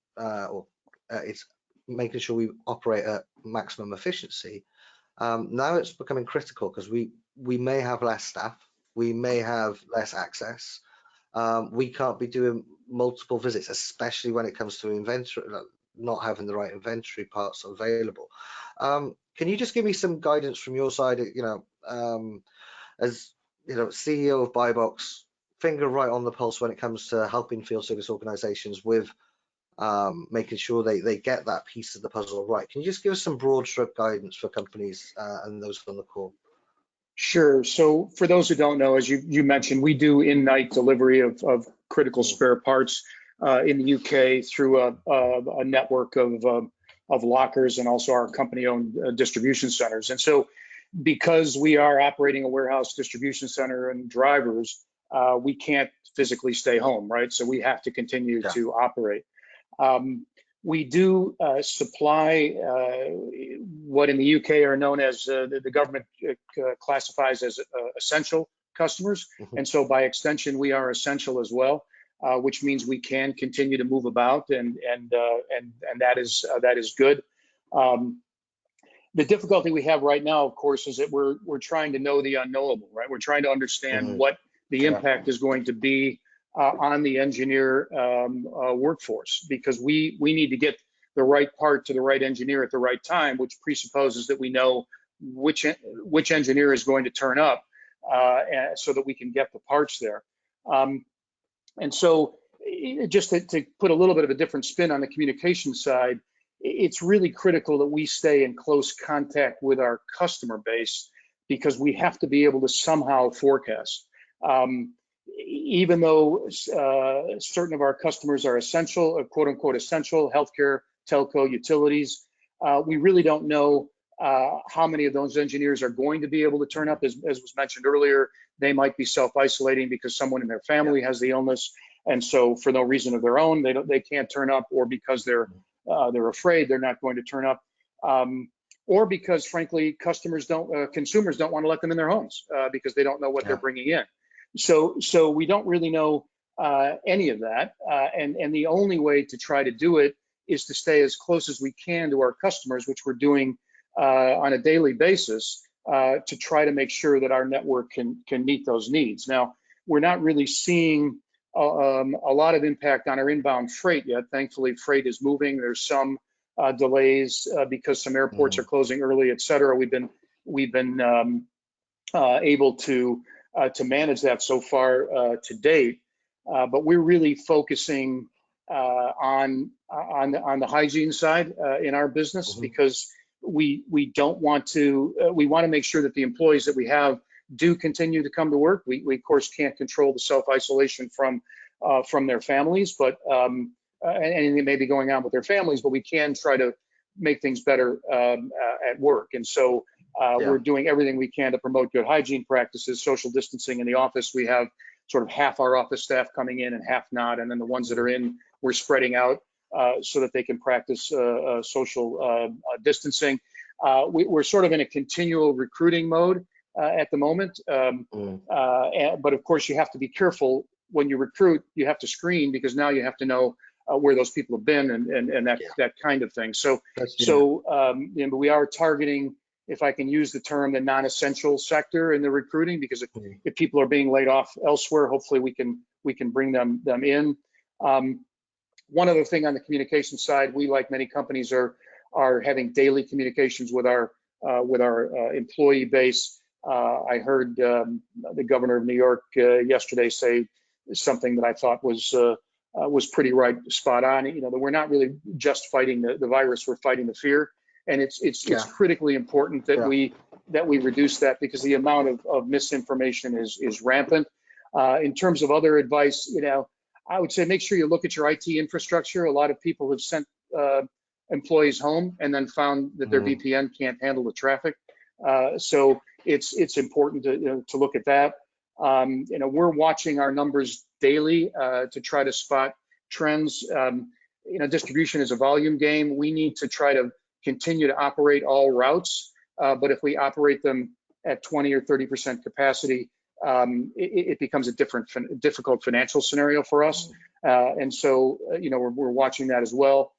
it's making sure we operate at maximum efficiency. Now it's becoming critical, because we may have less staff, we may have less access, we can't be doing multiple visits, especially when it comes to inventory, not having the right inventory parts available. Can you just give me some guidance from your side, as CEO of Buybox, finger right on the pulse when it comes to helping field service organizations with making sure they get that piece of the puzzle right? Can you just give us some broad stroke guidance for companies and those on the call? Sure. So for those who don't know, as you mentioned, we do in-night delivery of critical spare parts in the UK through a network of lockers, and also our company-owned distribution centers. And so, because we are operating a warehouse distribution center and drivers, we can't physically stay home, right? So we have to continue to operate. We do supply what in the UK are known as the government classifies as essential customers, and so by extension we are essential as well, which means we can continue to move about, and that is good. The difficulty we have right now, of course, is that we're trying to know the unknowable, right? We're trying to understand what the impact is going to be on the engineer workforce, because we need to get the right part to the right engineer at the right time, which presupposes that we know which engineer is going to turn up, so that we can get the parts there. And so, just to put a little bit of a different spin on the communication side, it's really critical that we stay in close contact with our customer base, because we have to be able to somehow forecast. Even though certain of our customers are essential, quote unquote essential, healthcare, telco, utilities, we really don't know how many of those engineers are going to be able to turn up. As was mentioned earlier, they might be self-isolating because someone in their family has the illness, and so for no reason of their own, they can't turn up, or because they're afraid they're not going to turn up, or because frankly consumers don't want to let them in their homes because they don't know what they're bringing in. So we don't really know any of that, and the only way to try to do it is to stay as close as we can to our customers, which we're doing on a daily basis, to try to make sure that our network can meet those needs. Now, we're not really seeing a lot of impact on our inbound freight yet. Thankfully, freight is moving. There's some delays because some airports are closing early, et cetera. We've been able to manage that so far to date, but we're really focusing on the hygiene side in our business, because we don't want to, we want to make sure that the employees that we have do continue to come to work. We of course can't control the self-isolation from their families, but anything that may be going on with their families, but we can try to make things better at work. And so we're doing everything we can to promote good hygiene practices, social distancing in the office. We have sort of half our office staff coming in and half not, and then the ones that are in, we're spreading out so that they can practice social distancing. We're sort of in a continual recruiting mode at the moment, but of course you have to be careful when you recruit. You have to screen, because now you have to know where those people have been and that kind of thing. So but we are targeting, if I can use the term, the non-essential sector in the recruiting, because if people are being laid off elsewhere, hopefully we can bring them in. One other thing on the communication side, we, like many companies, are having daily communications with our employee base. I heard the governor of New York yesterday say something that I thought was pretty spot on. You know, that we're not really just fighting the virus, we're fighting the fear, and it's critically important that we reduce that, because the amount of misinformation is rampant. In terms of other advice, you know, I would say make sure you look at your IT infrastructure. A lot of people have sent employees home and then found that their VPN can't handle the traffic. So it's important to look at that. You know, we're watching our numbers daily to try to spot trends. You know, distribution is a volume game. We need to try to continue to operate all routes, but if we operate them at 20 or 30% capacity, it becomes a difficult financial scenario for us. And so, you know, we're watching that as well.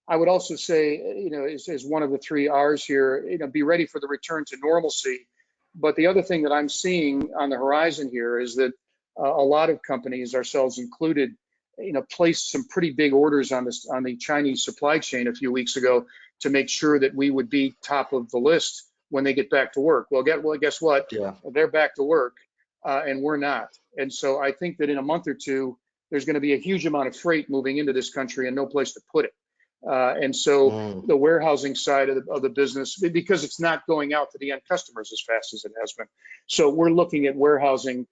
I would also say, you know, as one of the 3 R's here, you know, be ready for the return to normalcy. But the other thing that I'm seeing on the horizon here is that a lot of companies, ourselves included, you know, placed some pretty big orders on the Chinese supply chain a few weeks ago to make sure that we would be top of the list when they get back to work. Well, guess what? They're back to work, and we're not. And so I think that in a month or two, there's going to be a huge amount of freight moving into this country and no place to put it. And so the warehousing side of the business, because it's not going out to the end customers as fast as it has been. So we're looking at warehousing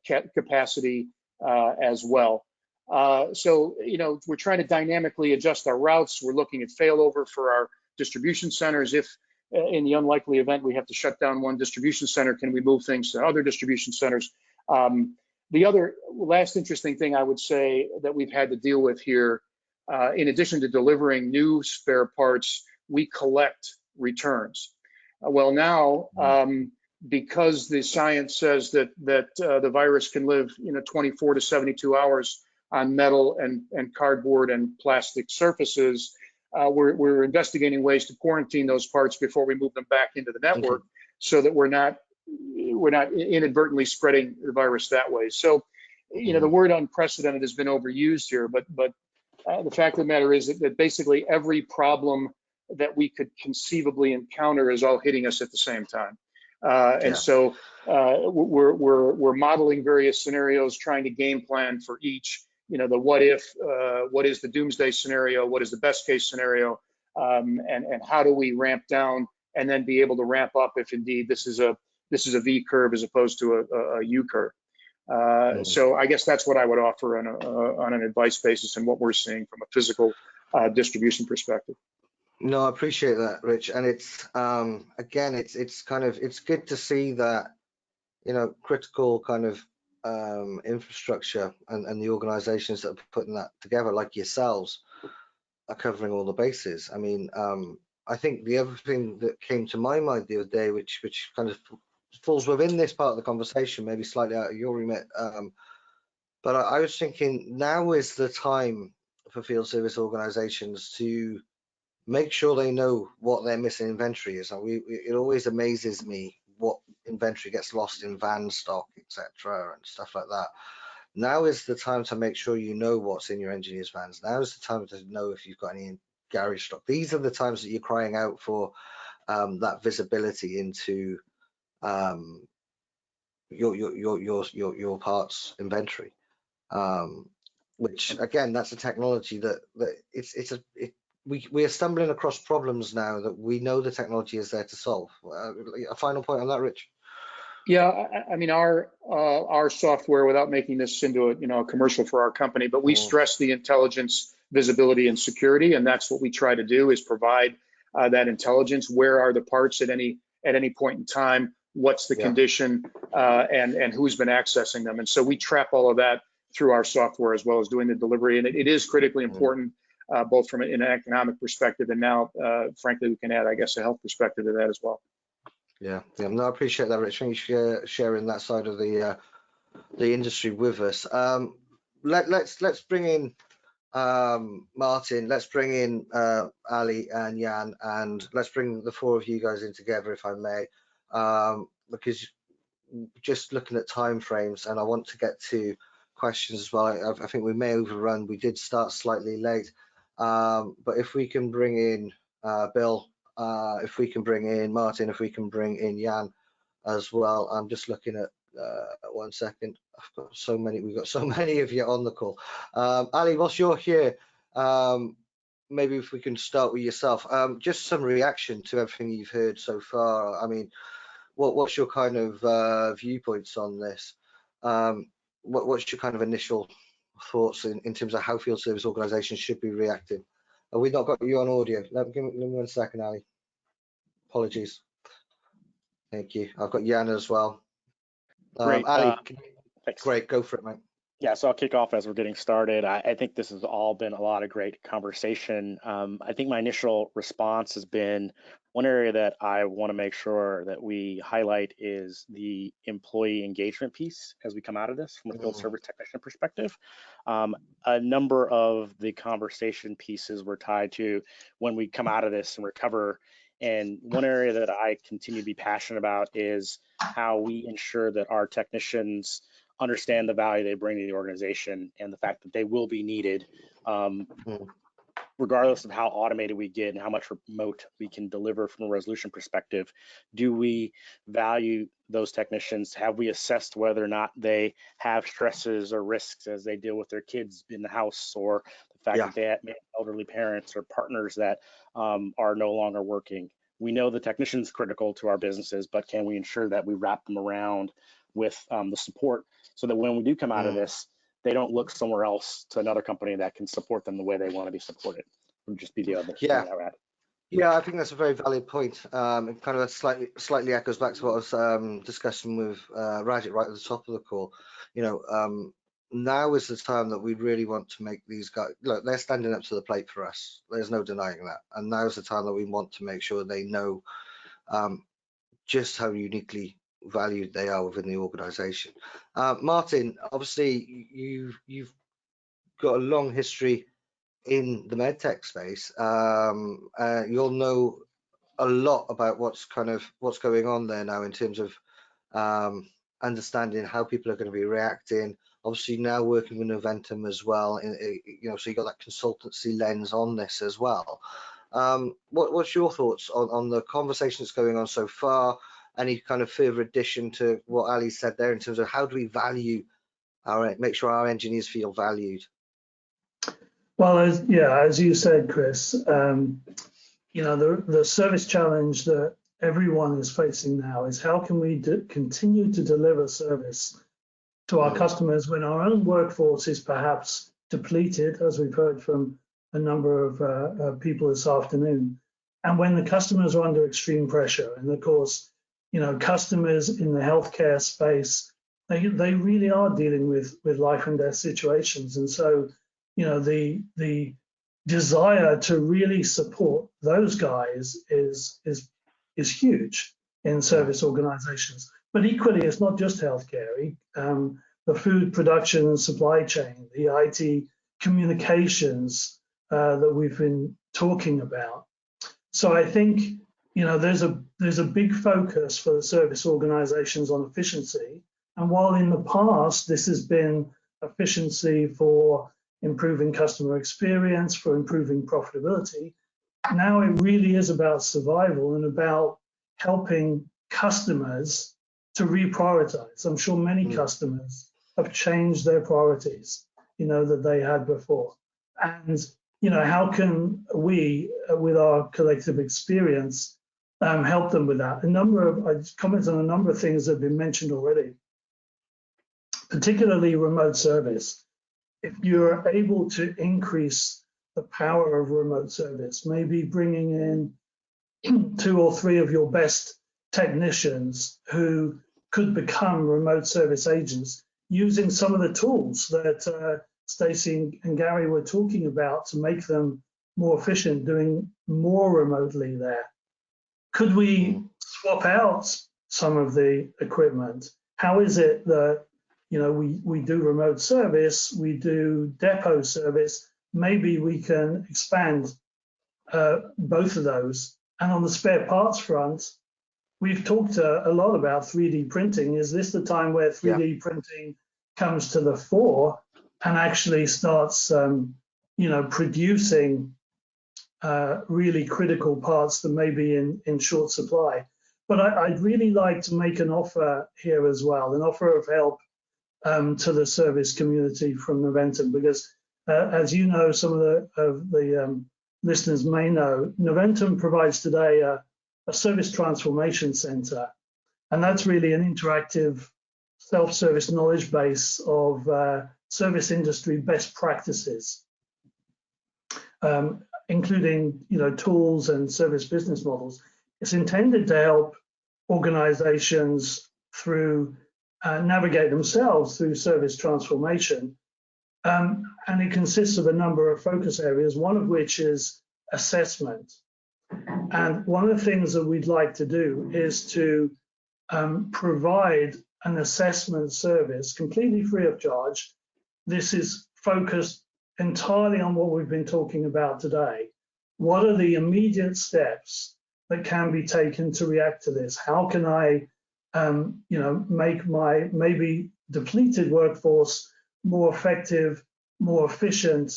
capacity as well. So, you know, we're trying to dynamically adjust our routes. We're looking at failover for our distribution centers. If in the unlikely event we have to shut down one distribution center, can we move things to other distribution centers? The other last interesting thing I would say that we've had to deal with here, in addition to delivering new spare parts, we collect returns. Well, now, because the science says that the virus can live, you know, 24 to 72 hours on metal and cardboard and plastic surfaces, we're investigating ways to quarantine those parts before we move them back into the network, so that we're not inadvertently spreading the virus that way. So, you know, the word unprecedented has been overused here, but the fact of the matter is that basically every problem that we could conceivably encounter is all hitting us at the same time. And so we're modeling various scenarios, trying to game plan for each. You know, the what if, what is the doomsday scenario, what is the best case scenario, and how do we ramp down and then be able to ramp up if indeed this is a V curve as opposed to a U curve. So I guess that's what I would offer on an advice basis and what we're seeing from a physical distribution perspective. No, I appreciate that, Rich. And it's again, it's good to see that, you know, critical kind of infrastructure and the organizations that are putting that together, like yourselves, are covering all the bases. I mean, I think the other thing that came to my mind the other day, which kind of falls within this part of the conversation, maybe slightly out of your remit, but I was thinking now is the time for field service organizations to make sure they know what their missing inventory is. It always amazes me what inventory gets lost in van stock, etc., and stuff like that. Now is the time to make sure you know what's in your engineers' vans. Now is the time to know if you've got any garage stock. These are the times that you're crying out for that visibility into your parts inventory, which again, that's a technology that we are stumbling across problems now that we know the technology is there to solve. A final point on that, Rich? Yeah, I mean, our software, without making this into a commercial for our company, but we stress the intelligence, visibility, and security, and that's what we try to do, is provide that intelligence. Where are the parts at any point in time? What's the condition, and who's been accessing them? And so we trap all of that through our software, as well as doing the delivery. And it is critically important, both from an economic perspective, and now, frankly, we can add, I guess, a health perspective to that as well. Yeah, no, I appreciate that, Rich. Thank you for sharing that side of the industry with us. Let's bring in Martin. Let's bring in Ali and Jan, and let's bring the four of you guys in together, if I may, because just looking at time frames, and I want to get to questions as well. I think we may overrun. We did start slightly late, but if we can bring in Bill. If we can bring in Martin, if we can bring in Jan as well. I'm just looking at 1 second. I've got so many. We've got so many of you on the call. Ali, whilst you're here, maybe if we can start with yourself. Just some reaction to everything you've heard so far. I mean, what's your kind of viewpoints on this? What's your kind of initial thoughts in terms of how field service organisations should be reacting? Have we not got you on audio? Give me 1 second, Ali. Apologies. Thank you. I've got Jan as well. Great. Ali, Thanks. Great, go for it, mate. Yeah, so I'll kick off as we're getting started. I think this has all been a lot of great conversation. I think my initial response has been, one area that I want to make sure that we highlight is the employee engagement piece as we come out of this from a field service technician perspective. A number of the conversation pieces were tied to when we come out of this and recover. And one area that I continue to be passionate about is how we ensure that our technicians understand the value they bring to the organization and the fact that they will be needed, regardless of how automated we get and how much remote we can deliver from a resolution perspective. Do we value those technicians? Have we assessed whether or not they have stresses or risks as they deal with their kids in the house, or the fact that they have elderly parents or partners that are no longer working? We know the technician's critical to our businesses, but can we ensure that we wrap them around with the support so that when we do come out of this, they don't look somewhere else to another company that can support them the way they want to be supported? Would just be the other thing I would add. Yeah, I think that's a very valid point. It kind of slightly echoes back to what I was discussing with Rajit right at the top of the call. You know, now is the time that we really want to make these guys, look, they're standing up to the plate for us. There's no denying that. And now is the time that we want to make sure they know just how uniquely valued they are within the organization. Martin, obviously you've got a long history in the medtech space. You'll know a lot about what's going on there now in terms of understanding how people are going to be reacting. Obviously now working with Noventum as well, you know, so you got that consultancy lens on this as well. What's your thoughts on the conversation that's going on so far? Any kind of further addition to what Ali said there in terms of how do we value make sure our engineers feel valued? Well, as you said, Chris, you know, the service challenge that everyone is facing now is how can we continue to deliver service to our customers when our own workforce is perhaps depleted, as we've heard from a number of people this afternoon, and when the customers are under extreme pressure. And of course, you know, customers in the healthcare space, they really are dealing with life and death situations. And so, you know, the desire to really support those guys is huge in service organizations. But equally, it's not just healthcare. The food production supply chain, the IT communications that we've been talking about. So I think, you know, there's a big focus for the service organizations on efficiency. And while in the past this has been efficiency for improving customer experience, for improving profitability, now it really is about survival and about helping customers to reprioritize. I'm sure many customers have changed their priorities, you know, that they had before. And how can we, with our collective experience, help them with that? I just comment on a number of things that have been mentioned already, particularly remote service. If you're able to increase the power of remote service, maybe bringing in 2 or 3 of your best technicians who could become remote service agents using some of the tools that Stacey and Gary were talking about to make them more efficient, doing more remotely there. Could we swap out some of the equipment? How is it that, we do remote service, we do depot service, maybe we can expand both of those. And on the spare parts front, we've talked a lot about 3D printing. Is this the time where 3D printing comes to the fore and actually starts, producing really critical parts that may be in short supply? But I'd really like to make an offer here as well, an offer of help to the service community from Noventum, because as you know, some of the listeners may know, Noventum provides today a service transformation center, and that's really an interactive self-service knowledge base of service industry best practices, including tools and service business models. It's intended to help organizations through navigate themselves through service transformation, and it consists of a number of focus areas, one of which is assessment. And one of the things that we'd like to do is to provide an assessment service completely free of charge. This is focused entirely on what we've been talking about today. What are the immediate steps that can be taken to react to this? How can I make my maybe depleted workforce more effective, more efficient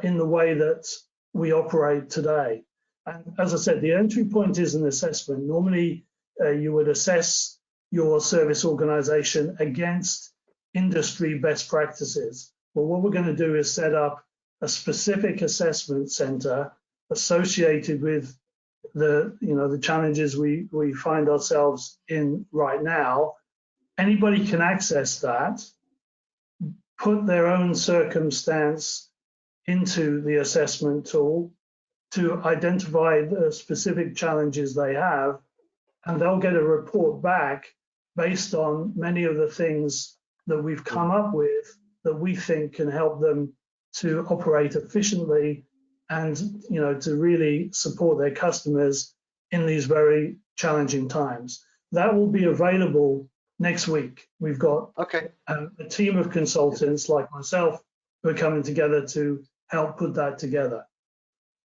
in the way that we operate today? And as I said, the entry point is an assessment. Normally, you would assess your service organization against industry best practices. Well, what we're going to do is set up a specific assessment center associated with the challenges we find ourselves in right now. Anybody can access that, put their own circumstance into the assessment tool to identify the specific challenges they have, and they'll get a report back based on many of the things that we've come up with that we think can help them to operate efficiently and to really support their customers in these very challenging times. That will be available next week. We've got a team of consultants like myself who are coming together to help put that together.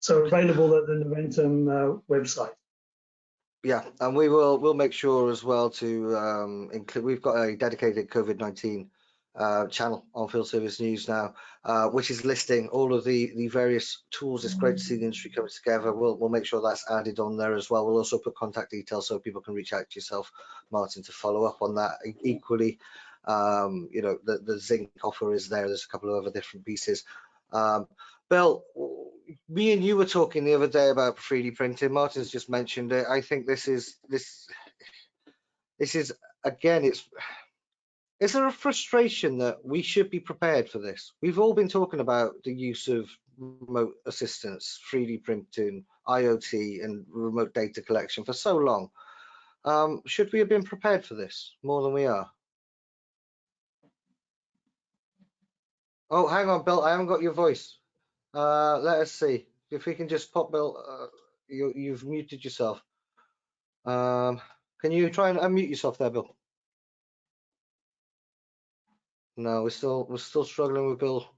So available at the Noventum website. Yeah, and we'll make sure as well to include. We've got a dedicated COVID-19 channel on Field Service News now, which is listing all of the various tools. It's great to see the industry coming together. We'll make sure that's added on there as well. We'll also put contact details so people can reach out to yourself, Martin, to follow up on that. Equally, the zinc offer is there. There's a couple of other different pieces. Bill, me and you were talking the other day about 3D printing. Martin's just mentioned it. I think this is again, is there a frustration that we should be prepared for this? We've all been talking about the use of remote assistance, 3D printing, IoT, and remote data collection for so long. Should we have been prepared for this more than we are? Oh, hang on, Bill, I haven't got your voice. Let us see if we can just pop Bill. You've muted yourself. Can you try and unmute yourself there, Bill? No, we're still struggling with Bill.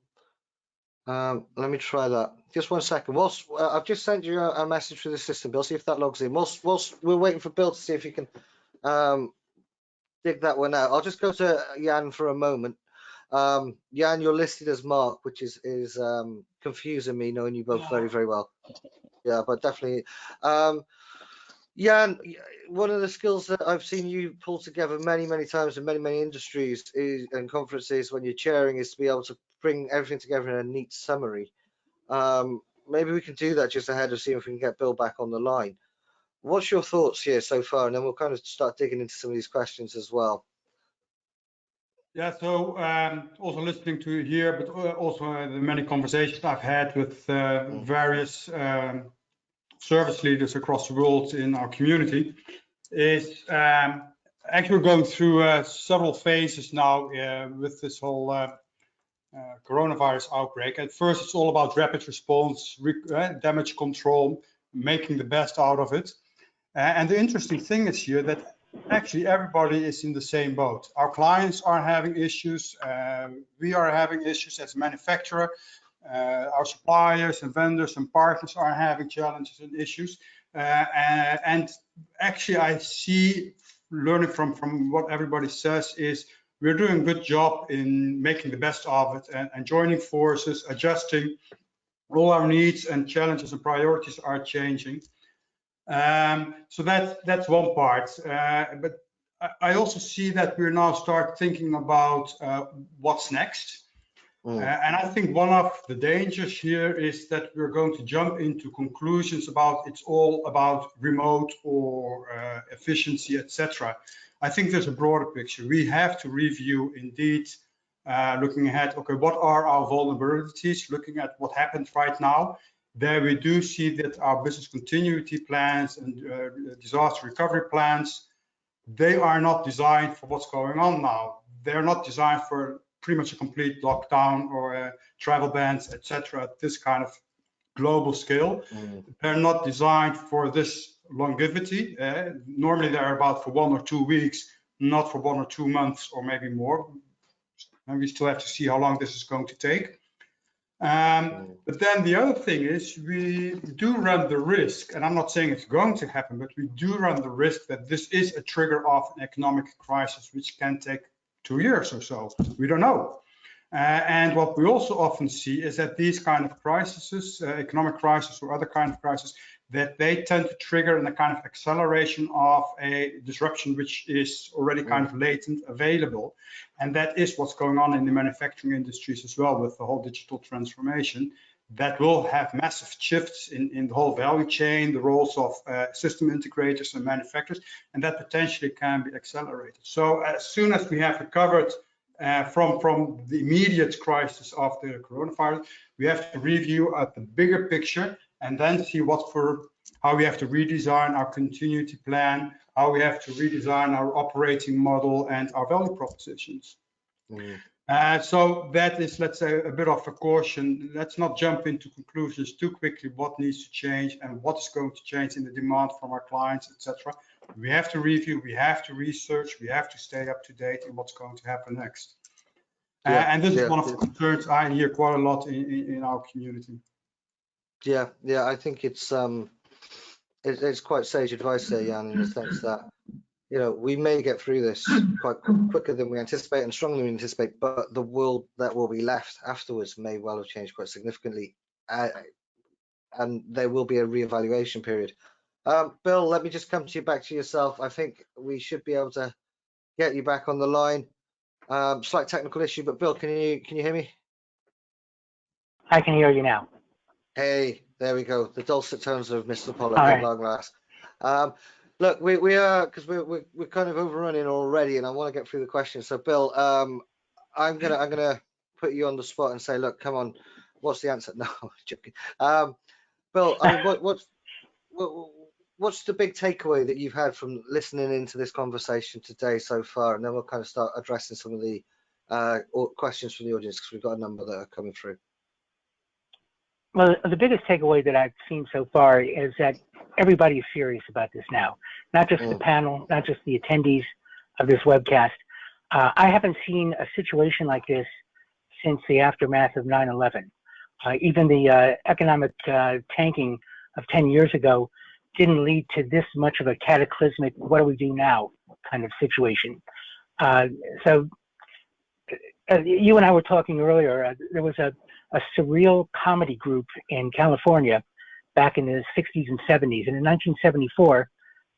Let me try that. Just 1 second. Whilst I've just sent you a message through the system, Bill. See if that logs in. Whilst we're waiting for Bill to see if he can dig that one out. I'll just go to Jan for a moment. Jan, you're listed as Mark, which is confusing me, knowing you both very, very well. Yeah, but definitely. Jan, one of the skills that I've seen you pull together many, many times in many, many industries and conferences when you're chairing is to be able to bring everything together in a neat summary. Maybe we can do that just ahead of seeing if we can get Bill back on the line. What's your thoughts here so far? And then we'll kind of start digging into some of these questions as well. Yeah, so also listening to you here, but also the many conversations I've had with various service leaders across the world in our community is actually we're going through several phases now with this whole coronavirus outbreak. At first, it's all about rapid response, damage control, making the best out of it. And the interesting thing is here that actually everybody is in the same boat. Our clients are having issues. We are having issues as a manufacturer. Our suppliers and vendors and partners are having challenges and issues. And actually, I see, learning from what everybody says, is we're doing a good job in making the best of it and joining forces, adjusting. All our needs and challenges and priorities are changing. So that's one part. But I also see that we're now start thinking about what's next. And I think one of the dangers here is that we're going to jump into conclusions about it's all about remote or efficiency, etc. I think there's a broader picture. We have to review indeed, looking ahead, okay, what are our vulnerabilities, looking at what happened right now. There we do see that our business continuity plans and disaster recovery plans, they are not designed for what's going on now. They're not designed for pretty much a complete lockdown or travel bans, etc. at this kind of global scale. They're not designed for this longevity. Normally they're about for 1 or 2 weeks, not for 1 or 2 months or maybe more. And we still have to see how long this is going to take. But then the other thing is we do run the risk, and I'm not saying it's going to happen, but we do run the risk that this is a trigger of an economic crisis, which can take 2 years or so. We don't know. And what we also often see is that these kind of crises, economic crisis or other kind of crisis, that they tend to trigger in a kind of acceleration of a disruption which is already kind of latent, available. And that is what's going on in the manufacturing industries as well with the whole digital transformation. That will have massive shifts in the whole value chain, the roles of system integrators and manufacturers, and that potentially can be accelerated. So as soon as we have recovered from the immediate crisis of the coronavirus, we have to review at the bigger picture and then see how we have to redesign our continuity plan, how we have to redesign our operating model and our value propositions. So that is, let's say, a bit of a caution. Let's not jump into conclusions too quickly, what needs to change and what is going to change in the demand from our clients, etc. We have to review, we have to research, we have to stay up to date in what's going to happen next. And this is one of the concerns I hear quite a lot in our community. Yeah, I think it's quite sage advice there, Jan, in the sense that, you know, we may get through this quite quicker than we anticipate and stronger than we anticipate, but the world that will be left afterwards may well have changed quite significantly, and there will be a reevaluation period. Bill, let me just come to you, back to yourself. I think we should be able to get you back on the line. Slight technical issue, but Bill, can you hear me? I can hear you now. Hey, there we go. The dulcet tones of Mr. Pollock at long last. Look, we are, because we're kind of overrunning already, and I want to get through the questions. So, Bill, I'm gonna put you on the spot and say, look, come on, what's the answer? No, I'm joking. Bill, I mean, what's the big takeaway that you've had from listening into this conversation today so far? And then we'll kind of start addressing some of the questions from the audience, because we've got a number that are coming through. Well, the biggest takeaway that I've seen so far is that everybody is serious about this now, not just the panel, not just the attendees of this webcast. I haven't seen a situation like this since the aftermath of 9/11. Even the economic tanking of 10 years ago didn't lead to this much of a cataclysmic, what do we do now kind of situation. So you and I were talking earlier, there was a surreal comedy group in California back in the 60s and 70s. And in 1974,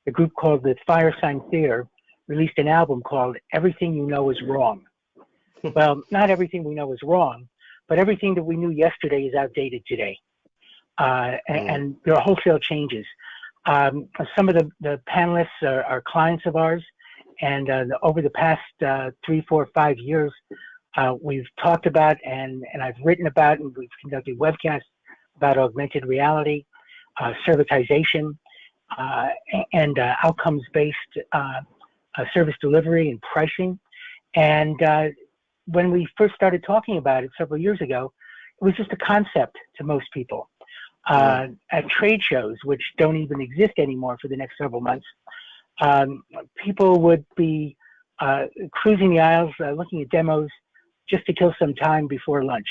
the group called the Firesign Theater released an album called Everything You Know Is Wrong. Well, not everything we know is wrong, but everything that we knew yesterday is outdated today. And there are wholesale changes. Some of the panelists are clients of ours, and over the past 3, 4, 5 years, we've talked about and I've written about, and we've conducted webcasts about augmented reality, servitization, and outcomes-based service delivery and pricing. And when we first started talking about it several years ago, it was just a concept to most people. At trade shows, which don't even exist anymore for the next several months, people would be cruising the aisles, looking at demos just to kill some time before lunch.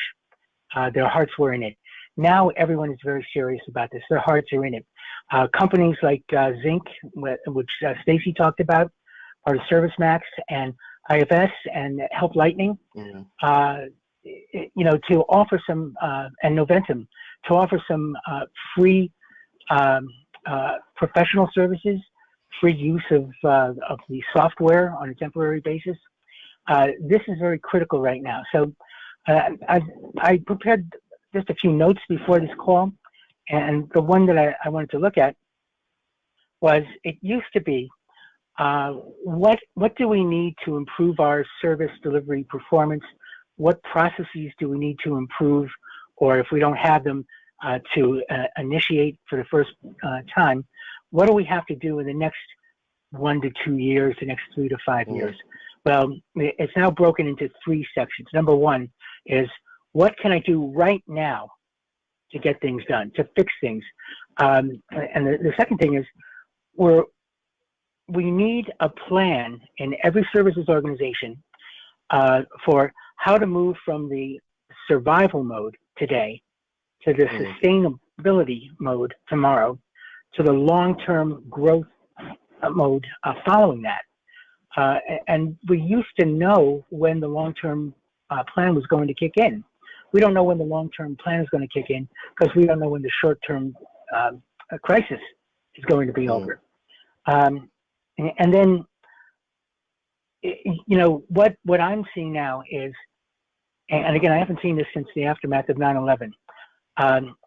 Their hearts were in it. Now everyone is very serious about this. Their hearts are in it. Companies like Zinc, which Stacy talked about, part of ServiceMax, and IFS and Help Lightning, you know, to offer some, and Noventum, to offer some free professional services, free use of the software on a temporary basis. This is very critical right now. So I prepared just a few notes before this call, and the one that I wanted to look at was, it used to be, what do we need to improve our service delivery performance? What processes do we need to improve, or if we don't have them, to initiate for the first time? What do we have to do in the next 1 to 2 years, the next 3 to 5 years? Well, it's now broken into 3 sections. Number 1 is, what can I do right now to get things done, to fix things? And the second thing is, we need a plan in every services organization for how to move from the survival mode today to the sustainability mode tomorrow, to the long-term growth mode following that. And we used to know when the long-term plan was going to kick in. We don't know when the long-term plan is going to kick in, because we don't know when the short-term crisis is going to be over. And then, you know, what I'm seeing now is, and again, I haven't seen this since the aftermath of 9/11.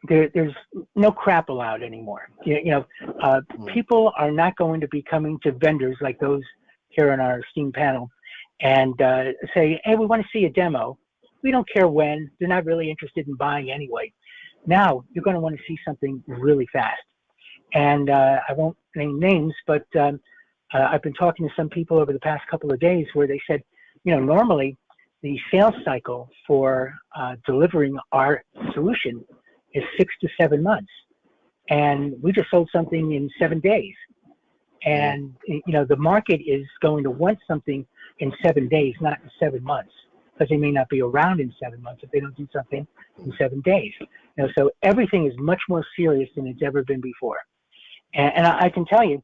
There's no crap allowed anymore. People are not going to be coming to vendors like those here on our esteemed panel and say, hey, we want to see a demo. We don't care when. They're not really interested in buying anyway. Now you're going to want to see something really fast. And I won't name names, but I've been talking to some people over the past couple of days where they said, you know, normally the sales cycle for delivering our solution is 6 to 7 months. And we just sold something in 7 days. And, you know, the market is going to want something in 7 days, not in 7 months, because they may not be around in 7 months if they don't do something in 7 days. You know, so everything is much more serious than it's ever been before. And I can tell you,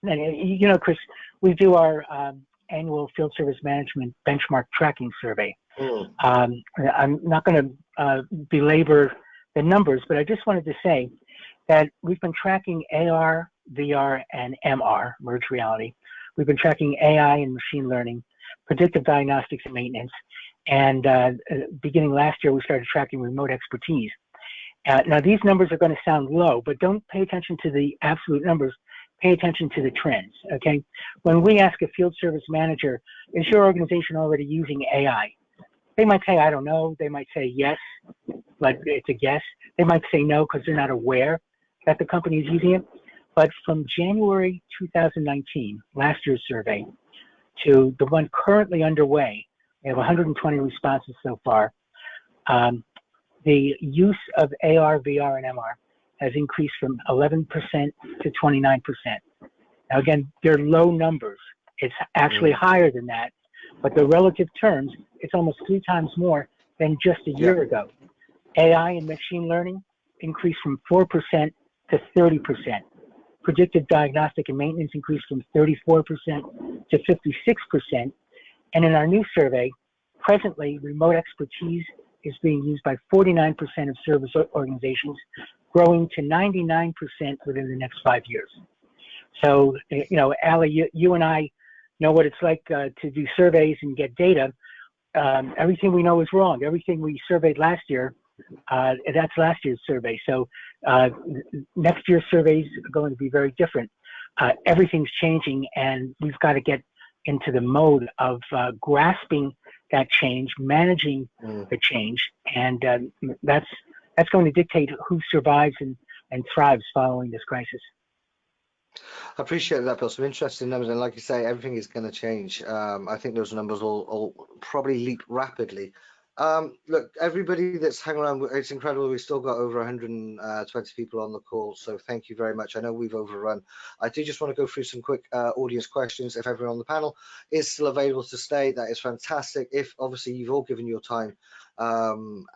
you know, Kris, we do our annual field service management benchmark tracking survey. I'm not going to belabor the numbers, but I just wanted to say that we've been tracking AR, VR, and MR, merged reality. We've been tracking AI and machine learning, predictive diagnostics and maintenance, and beginning last year, we started tracking remote expertise. Now, these numbers are going to sound low, but don't pay attention to the absolute numbers. Pay attention to the trends, okay? When we ask a field service manager, is your organization already using AI? They might say, I don't know. They might say yes, but it's a guess. They might say no because they're not aware that the company is using it. But from January 2019, last year's survey, to the one currently underway, we have 120 responses so far. The use of AR, VR, and MR has increased from 11% to 29%. Now, again, they're low numbers. It's actually higher than that, but the relative terms, it's almost 3 times more than just a year ago. AI and machine learning increased from 4% to 30%. Predictive diagnostic and maintenance increased from 34% to 56%. And in our new survey, presently, remote expertise is being used by 49% of service organizations, growing to 99% within the next 5 years. So, you know, Ali, you and I know what it's like to do surveys and get data. everything we know is wrong. Everything we surveyed last year, that's last year's survey. So next year's surveys are going to be very different. Everything's changing, and we've got to get into the mode of grasping that change, managing the change, and that's going to dictate who survives and thrives following this crisis. I appreciate that, Bill. Some interesting numbers, and like you say, everything is going to change. I think those numbers will probably leap rapidly. Look, everybody that's hanging around, it's incredible. We've still got over 120 people on the call, so thank you very much. I know we've overrun. I do just want to go through some quick audience questions. If everyone on the panel is still available to stay, that is fantastic. If obviously you've all given your time and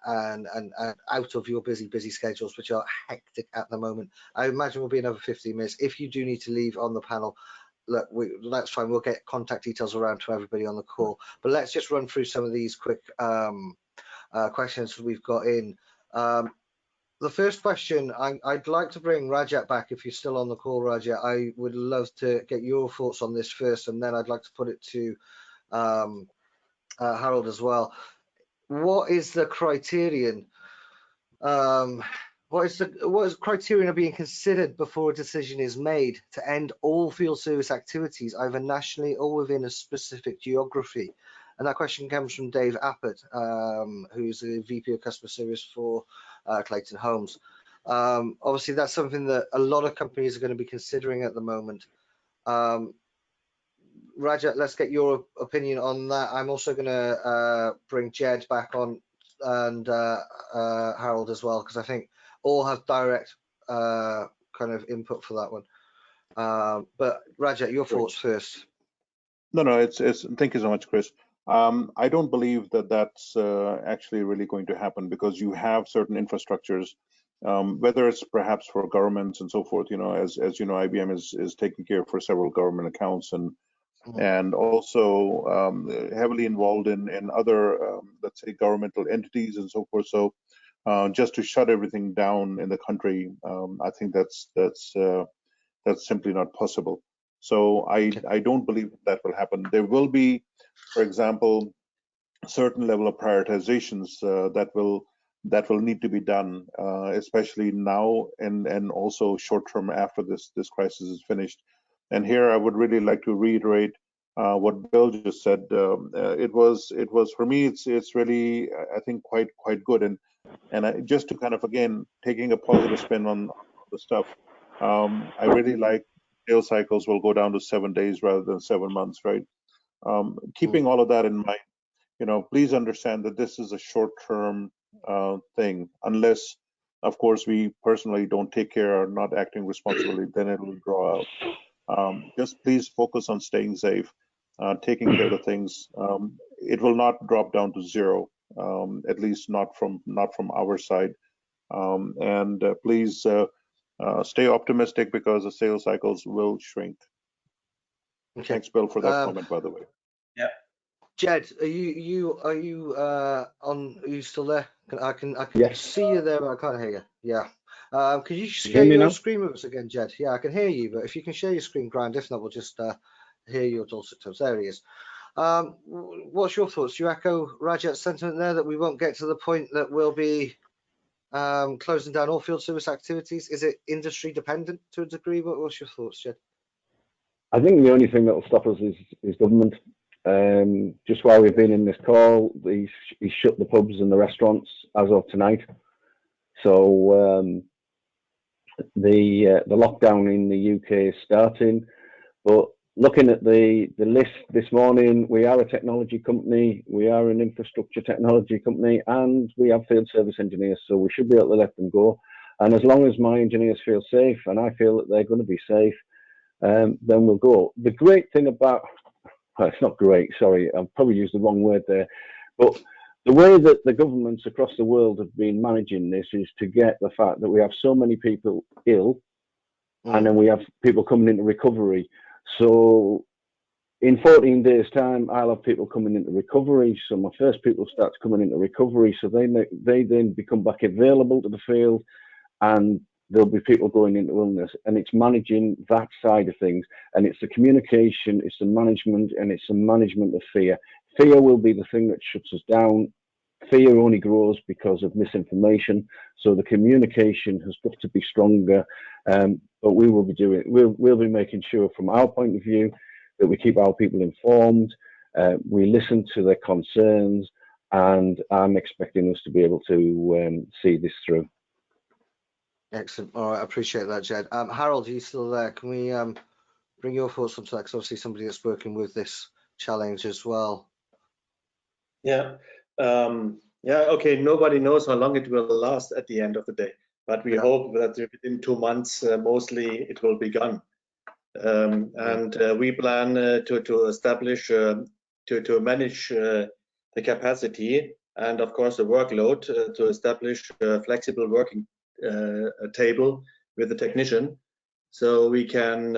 out of your busy schedules, which are hectic at the moment, I imagine we'll be another 15 minutes. If you do need to leave on the panel, look, that's fine. We'll get contact details around to everybody on the call. But let's just run through some of these quick questions we've got in. The first question, I'd like to bring Rajat back if you're still on the call, Rajat. I would love to get your thoughts on this first, and then I'd like to put it to Harold as well. What is the criterion? What is criterion being considered before a decision is made to end all field service activities, either nationally or within a specific geography? And that question comes from Dave Appert, who's the VP of Customer Service for Clayton Homes. Obviously, that's something that a lot of companies are going to be considering at the moment. Rajat, let's get your opinion on that. I'm also going to bring Jed back on, and Harold as well, because I think all have direct kind of input for that one. But Rajat, your thoughts first. No, it's thank you so much, Chris. I don't believe that that's actually really going to happen, because you have certain infrastructures, whether it's perhaps for governments and so forth. You know, as you know, IBM is taking care for several government accounts and also heavily involved in other, let's say, governmental entities and so forth. So just to shut everything down in the country, I think that's simply not possible. So I don't believe that will happen. There will be, for example, a certain level of prioritizations that will need to be done, especially now and also short term after this crisis is finished. And here I would really like to reiterate what Bill just said. It was for me, it's really, I think, quite good. And just to kind of, again, taking a positive spin on the stuff, I really like sales cycles will go down to 7 days rather than 7 months, right? Keeping all of that in mind, you know, please understand that this is a short-term thing. Unless, of course, we personally don't take care or not acting responsibly, then it will draw out. Just please focus on staying safe, taking care of the things. It will not drop down to zero, at least not from our side. And please stay optimistic, because the sales cycles will shrink. Okay. Thanks, Bill, for that comment, by the way. Yeah. Jed, are you on? Are you still there? I can Yes. see you there, but I can't hear you. Yeah. Could you share hear me your now? screen with us again, Jed? Yeah, I can hear you, but if you can share your screen, grand. If not, we'll just hear your dulcet tones. There he is. What's your thoughts? Do you echo Rajat's sentiment there that we won't get to the point that we'll be closing down all field service activities? Is it industry dependent to a degree? What's your thoughts, Jed? I think the only thing that will stop us is government. Just while we've been in this call, he's shut the pubs and the restaurants as of tonight. So the lockdown in the UK is starting. But looking at the list this morning, we are a technology company, we are an infrastructure technology company, and we have field service engineers, so we should be able to let them go. And as long as my engineers feel safe, and I feel that they're going to be safe, then we'll go. The great thing about, well, it's not great, sorry, I've probably used the wrong word there, but the way that the governments across the world have been managing this is to get the fact that we have so many people ill, and then we have people coming into recovery. So in 14 days' time, I'll have people coming into recovery. So my first people start coming into recovery. So they then become back available to the field, and there'll be people going into illness. And it's managing that side of things. And it's the communication, it's the management, and it's the management of fear. Fear will be the thing that shuts us down. Fear only grows because of misinformation. So the communication has got to be stronger. But we will be doing. We'll be making sure, from our point of view, that we keep our people informed. We listen to their concerns, and I'm expecting us to be able to see this through. Excellent. All right, I appreciate that, Jed. Harold, are you still there? Can we bring your thoughts onto that? Because obviously somebody that's working with this challenge as well. Yeah. Okay. Nobody knows how long it will last at the end of the day, but we hope that within 2 months, mostly it will be gone. And we plan to establish, to manage the capacity and, of course, the workload to establish a flexible working table with the technician, so we can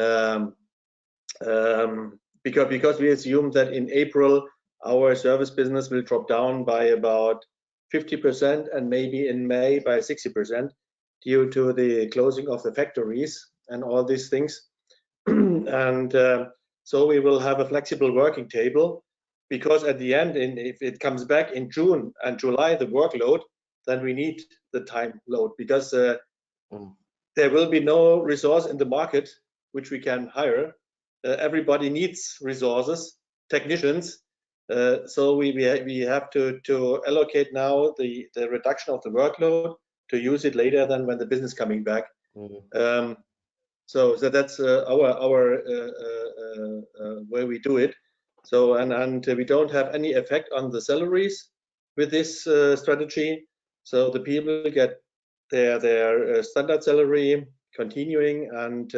because we assume that in April our service business will drop down by about 50% and maybe in May by 60% due to the closing of the factories and all these things. And so we will have a flexible working table, because at the end, if it comes back in June and July, the workload, then we need the time load, because there will be no resource in the market which we can hire. Everybody needs resources, technicians. So we have to allocate now the reduction of the workload to use it later than when the business coming back. So that's our way we do it. So and we don't have any effect on the salaries with this strategy. So the people get their standard salary continuing, and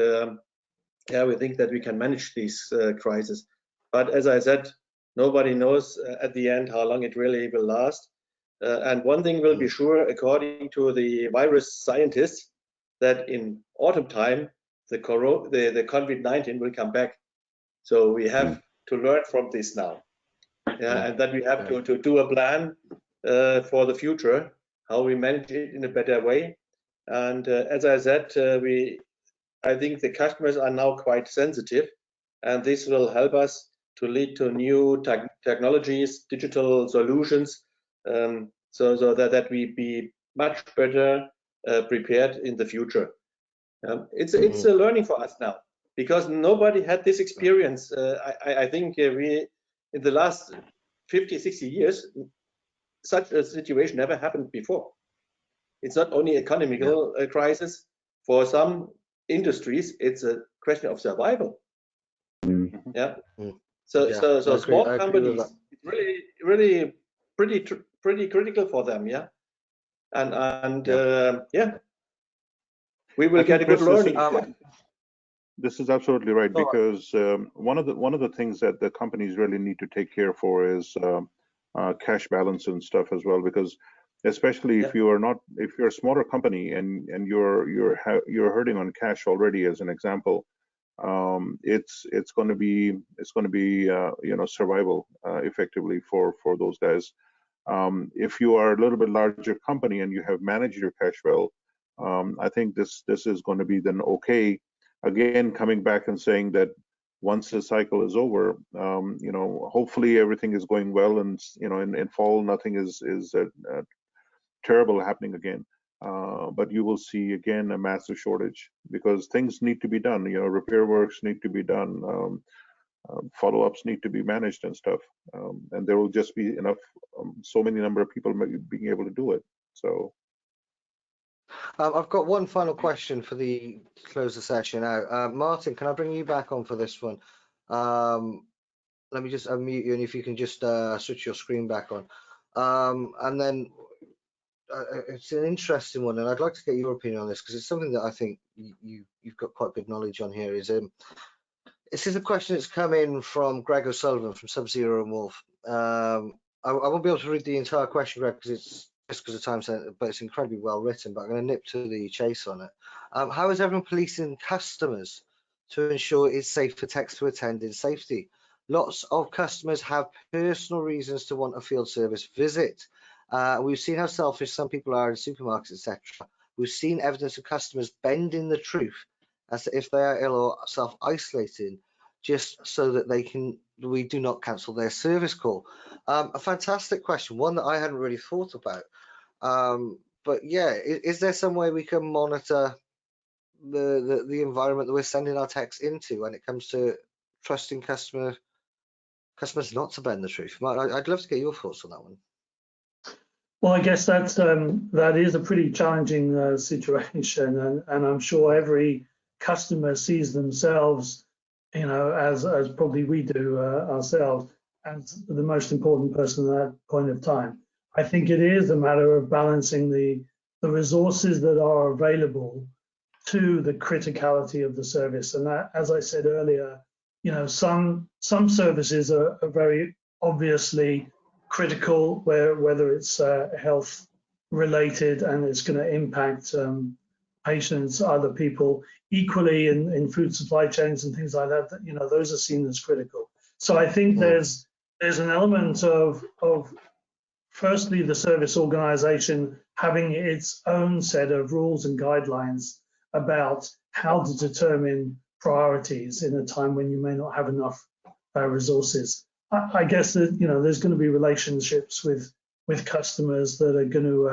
yeah, we think that we can manage this crisis. But as I said, nobody knows at the end how long it really will last. And one thing will be sure, according to the virus scientists, that in autumn time, the COVID-19 will come back. So we have to learn from this now. Yeah, and that we have to do a plan for the future, how we manage it in a better way. And as I said, I think the customers are now quite sensitive, and this will help us to lead to new technologies, digital solutions, so that we be much better prepared in the future. It's a learning for us now, because nobody had this experience. I think we, in the last 50, 60 years, such a situation never happened before. It's not only economical crisis. For some industries, it's a question of survival. Yeah. So small companies, it's really pretty critical for them. Yeah. And yeah, we will get a good learning. This is absolutely right, because one of the things that the companies really need to take care for is cash balance and stuff as well, because especially if you're a smaller company and you're hurting on cash already, as an example, it's going to be survival effectively for those guys. If you are a little bit larger company and you have managed your cash well, I think this is going to be then okay. Again, coming back and saying that once the cycle is over, hopefully everything is going well, and in fall nothing is terrible happening again. But you will see again a massive shortage, because things need to be done. Repair works need to be done. Follow-ups need to be managed and stuff, and there will just be enough, so many number of people being able to do it. So. I've got one final question for the close the session out. Martin, can I bring you back on for this one? Let me just unmute you, and if you can just switch your screen back on. And then it's an interesting one, and I'd like to get your opinion on this, because it's something that I think you've got quite good knowledge on here. This is a question that's come in from Greg O'Sullivan from Sub-Zero and Wolf. I won't be able to read the entire question, Greg, because it's just because of time sensitive, but it's incredibly well written. But I'm going to nip to the chase on it. How is everyone policing customers to ensure it's safe for techs to attend in safety? Lots of customers have personal reasons to want a field service visit. We've seen how selfish some people are in supermarkets, etc. We've seen evidence of customers bending the truth as to if they are ill or self-isolating, just so that they can we do not cancel their service call. A fantastic question, one that I hadn't really thought about. But yeah, is there some way we can monitor the environment that we're sending our texts into when it comes to trusting customers not to bend the truth? I'd love to get your thoughts on that one. Well, I guess that is a pretty challenging situation, and I'm sure every customer sees themselves, as probably we do ourselves, as the most important person at that point of time. I think it is a matter of balancing the resources that are available to the criticality of the service, and that, as I said earlier, some services are very obviously critical, whether it's health related and it's going to impact patients, other people. Equally in food supply chains and things like that, those are seen as critical. So I think there's an element of firstly the service organization having its own set of rules and guidelines about how to determine priorities in a time when you may not have enough resources. I guess that there's going to be relationships with customers that are going to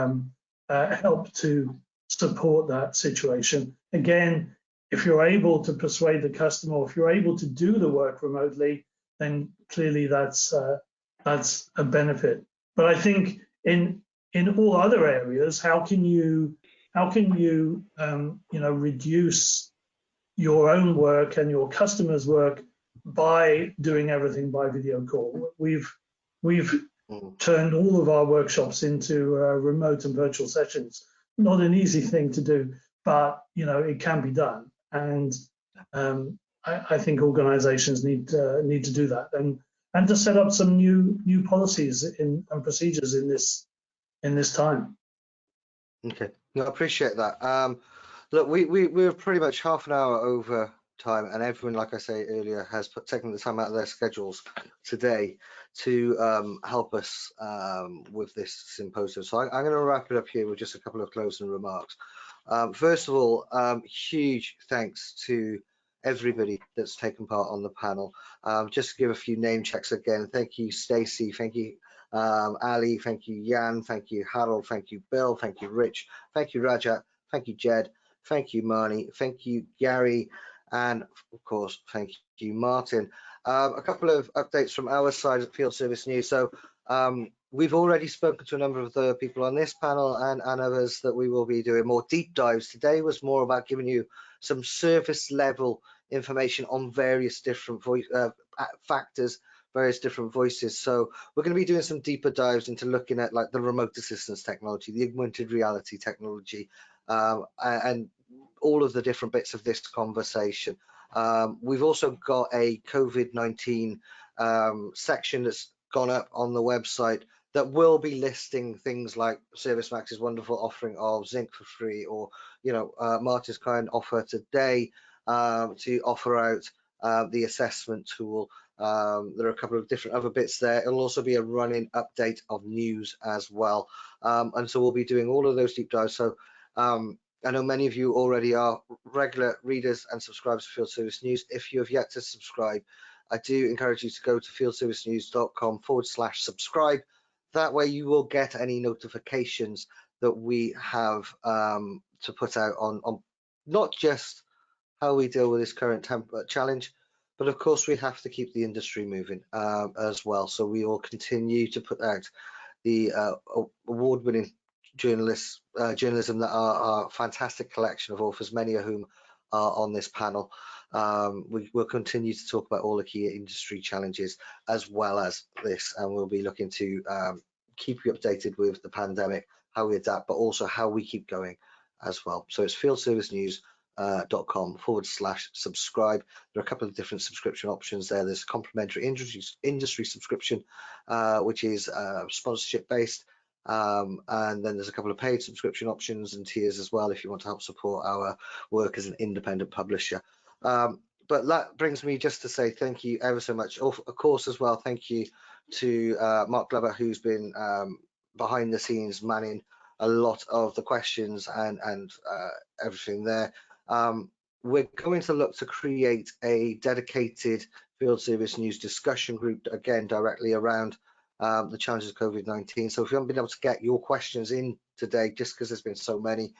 help to support that situation. Again, if you're able to persuade the customer, if you're able to do the work remotely, then clearly that's a benefit. But I think in all other areas, how can you reduce your own work and your customers' work by doing everything by video call? We've turned all of our workshops into remote and virtual sessions. Not an easy thing to do, but it can be done. And I think organizations need to do that and to set up some new policies and procedures in this time. Okay, no, I appreciate that. Look, we're pretty much half an hour over time, and everyone, like I say earlier, has taken the time out of their schedules today to help us with this symposium. So I'm going to wrap it up here with just a couple of closing remarks. First of all, huge thanks to everybody that's taken part on the panel. Just to give a few name checks again. Thank you, Stacey. Thank you, Ali. Thank you, Jan. Thank you, Harold. Thank you, Bill. Thank you, Rich. Thank you, Rajat. Thank you, Jed. Thank you, Marnie. Thank you, Gary. And of course, thank you, Martin. A couple of updates from our side of Field Service News. So we've already spoken to a number of the people on this panel and others that we will be doing more deep dives. Today was more about giving you some surface level information on various different factors, various different voices. So we're going to be doing some deeper dives into looking at like the remote assistance technology, the augmented reality technology, and all of the different bits of this conversation. We've also got a COVID-19 section that's gone up on the website that will be listing things like ServiceMax's wonderful offering of Zinc for free, or Martin's kind offer today to offer out the assessment tool. There are a couple of different other bits there. It'll also be a running update of news as well, and so we'll be doing all of those deep dives. So I know many of you already are regular readers and subscribers to Field Service News. If you have yet to subscribe, I do encourage you to go to fieldservicenews.com/subscribe. That way you will get any notifications that we have to put out on not just how we deal with this current challenge, but of course we have to keep the industry moving as well. So we will continue to put out the award-winning journalism that are a fantastic collection of authors, many of whom are on this panel. We will continue to talk about all the key industry challenges as well as this, and we'll be looking to keep you updated with the pandemic, how we adapt, but also how we keep going as well. So it's fieldservicenews.com/subscribe. There are a couple of different subscription options there. There's a complimentary industry subscription, which is sponsorship based. And then there's a couple of paid subscription options and tiers as well if you want to help support our work as an independent publisher. But that brings me just to say thank you ever so much. Of course, as well, thank you to Mark Glover, who's been behind the scenes manning a lot of the questions and everything there. We're going to look to create a dedicated field service news discussion group, again, directly around the challenges of COVID-19. So if you haven't been able to get your questions in today, just because there's been so many,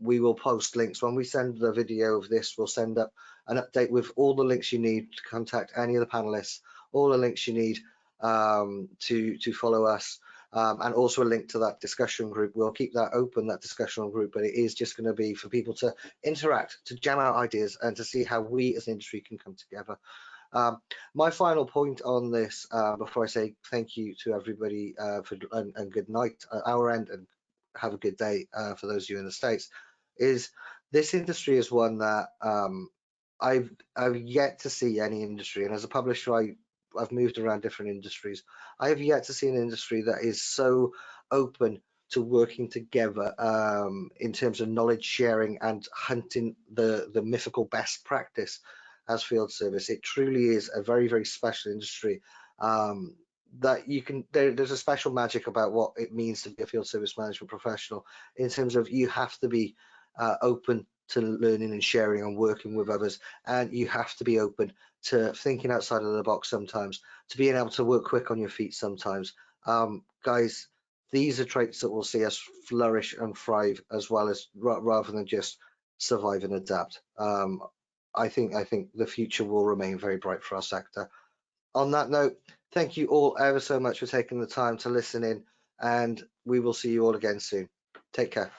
we will post links. When we send the video of this, we'll send up an update with all the links you need to contact any of the panelists, all the links you need to follow us, and also a link to that discussion group. We'll keep that open, that discussion group, but it is just going to be for people to interact, to jam out ideas, and to see how we as an industry can come together. My final point on this, before I say thank you to everybody and good night at our end, and have a good day for those of you in the States, is this industry is one that I've yet to see any industry, and as a publisher, I've moved around different industries. I have yet to see an industry that is so open to working together in terms of knowledge sharing and hunting the mythical best practice as field service. It truly is a very, very special industry that you can, there's a special magic about what it means to be a field service management professional, in terms of you have to be open to learning and sharing and working with others, and you have to be open to thinking outside of the box sometimes, to being able to work quick on your feet sometimes. Guys, these are traits that will see us flourish and thrive, as well as rather than just survive and adapt. I think the future will remain very bright for our sector. On that note, thank you all ever so much for taking the time to listen in, and we will see you all again soon. Take care.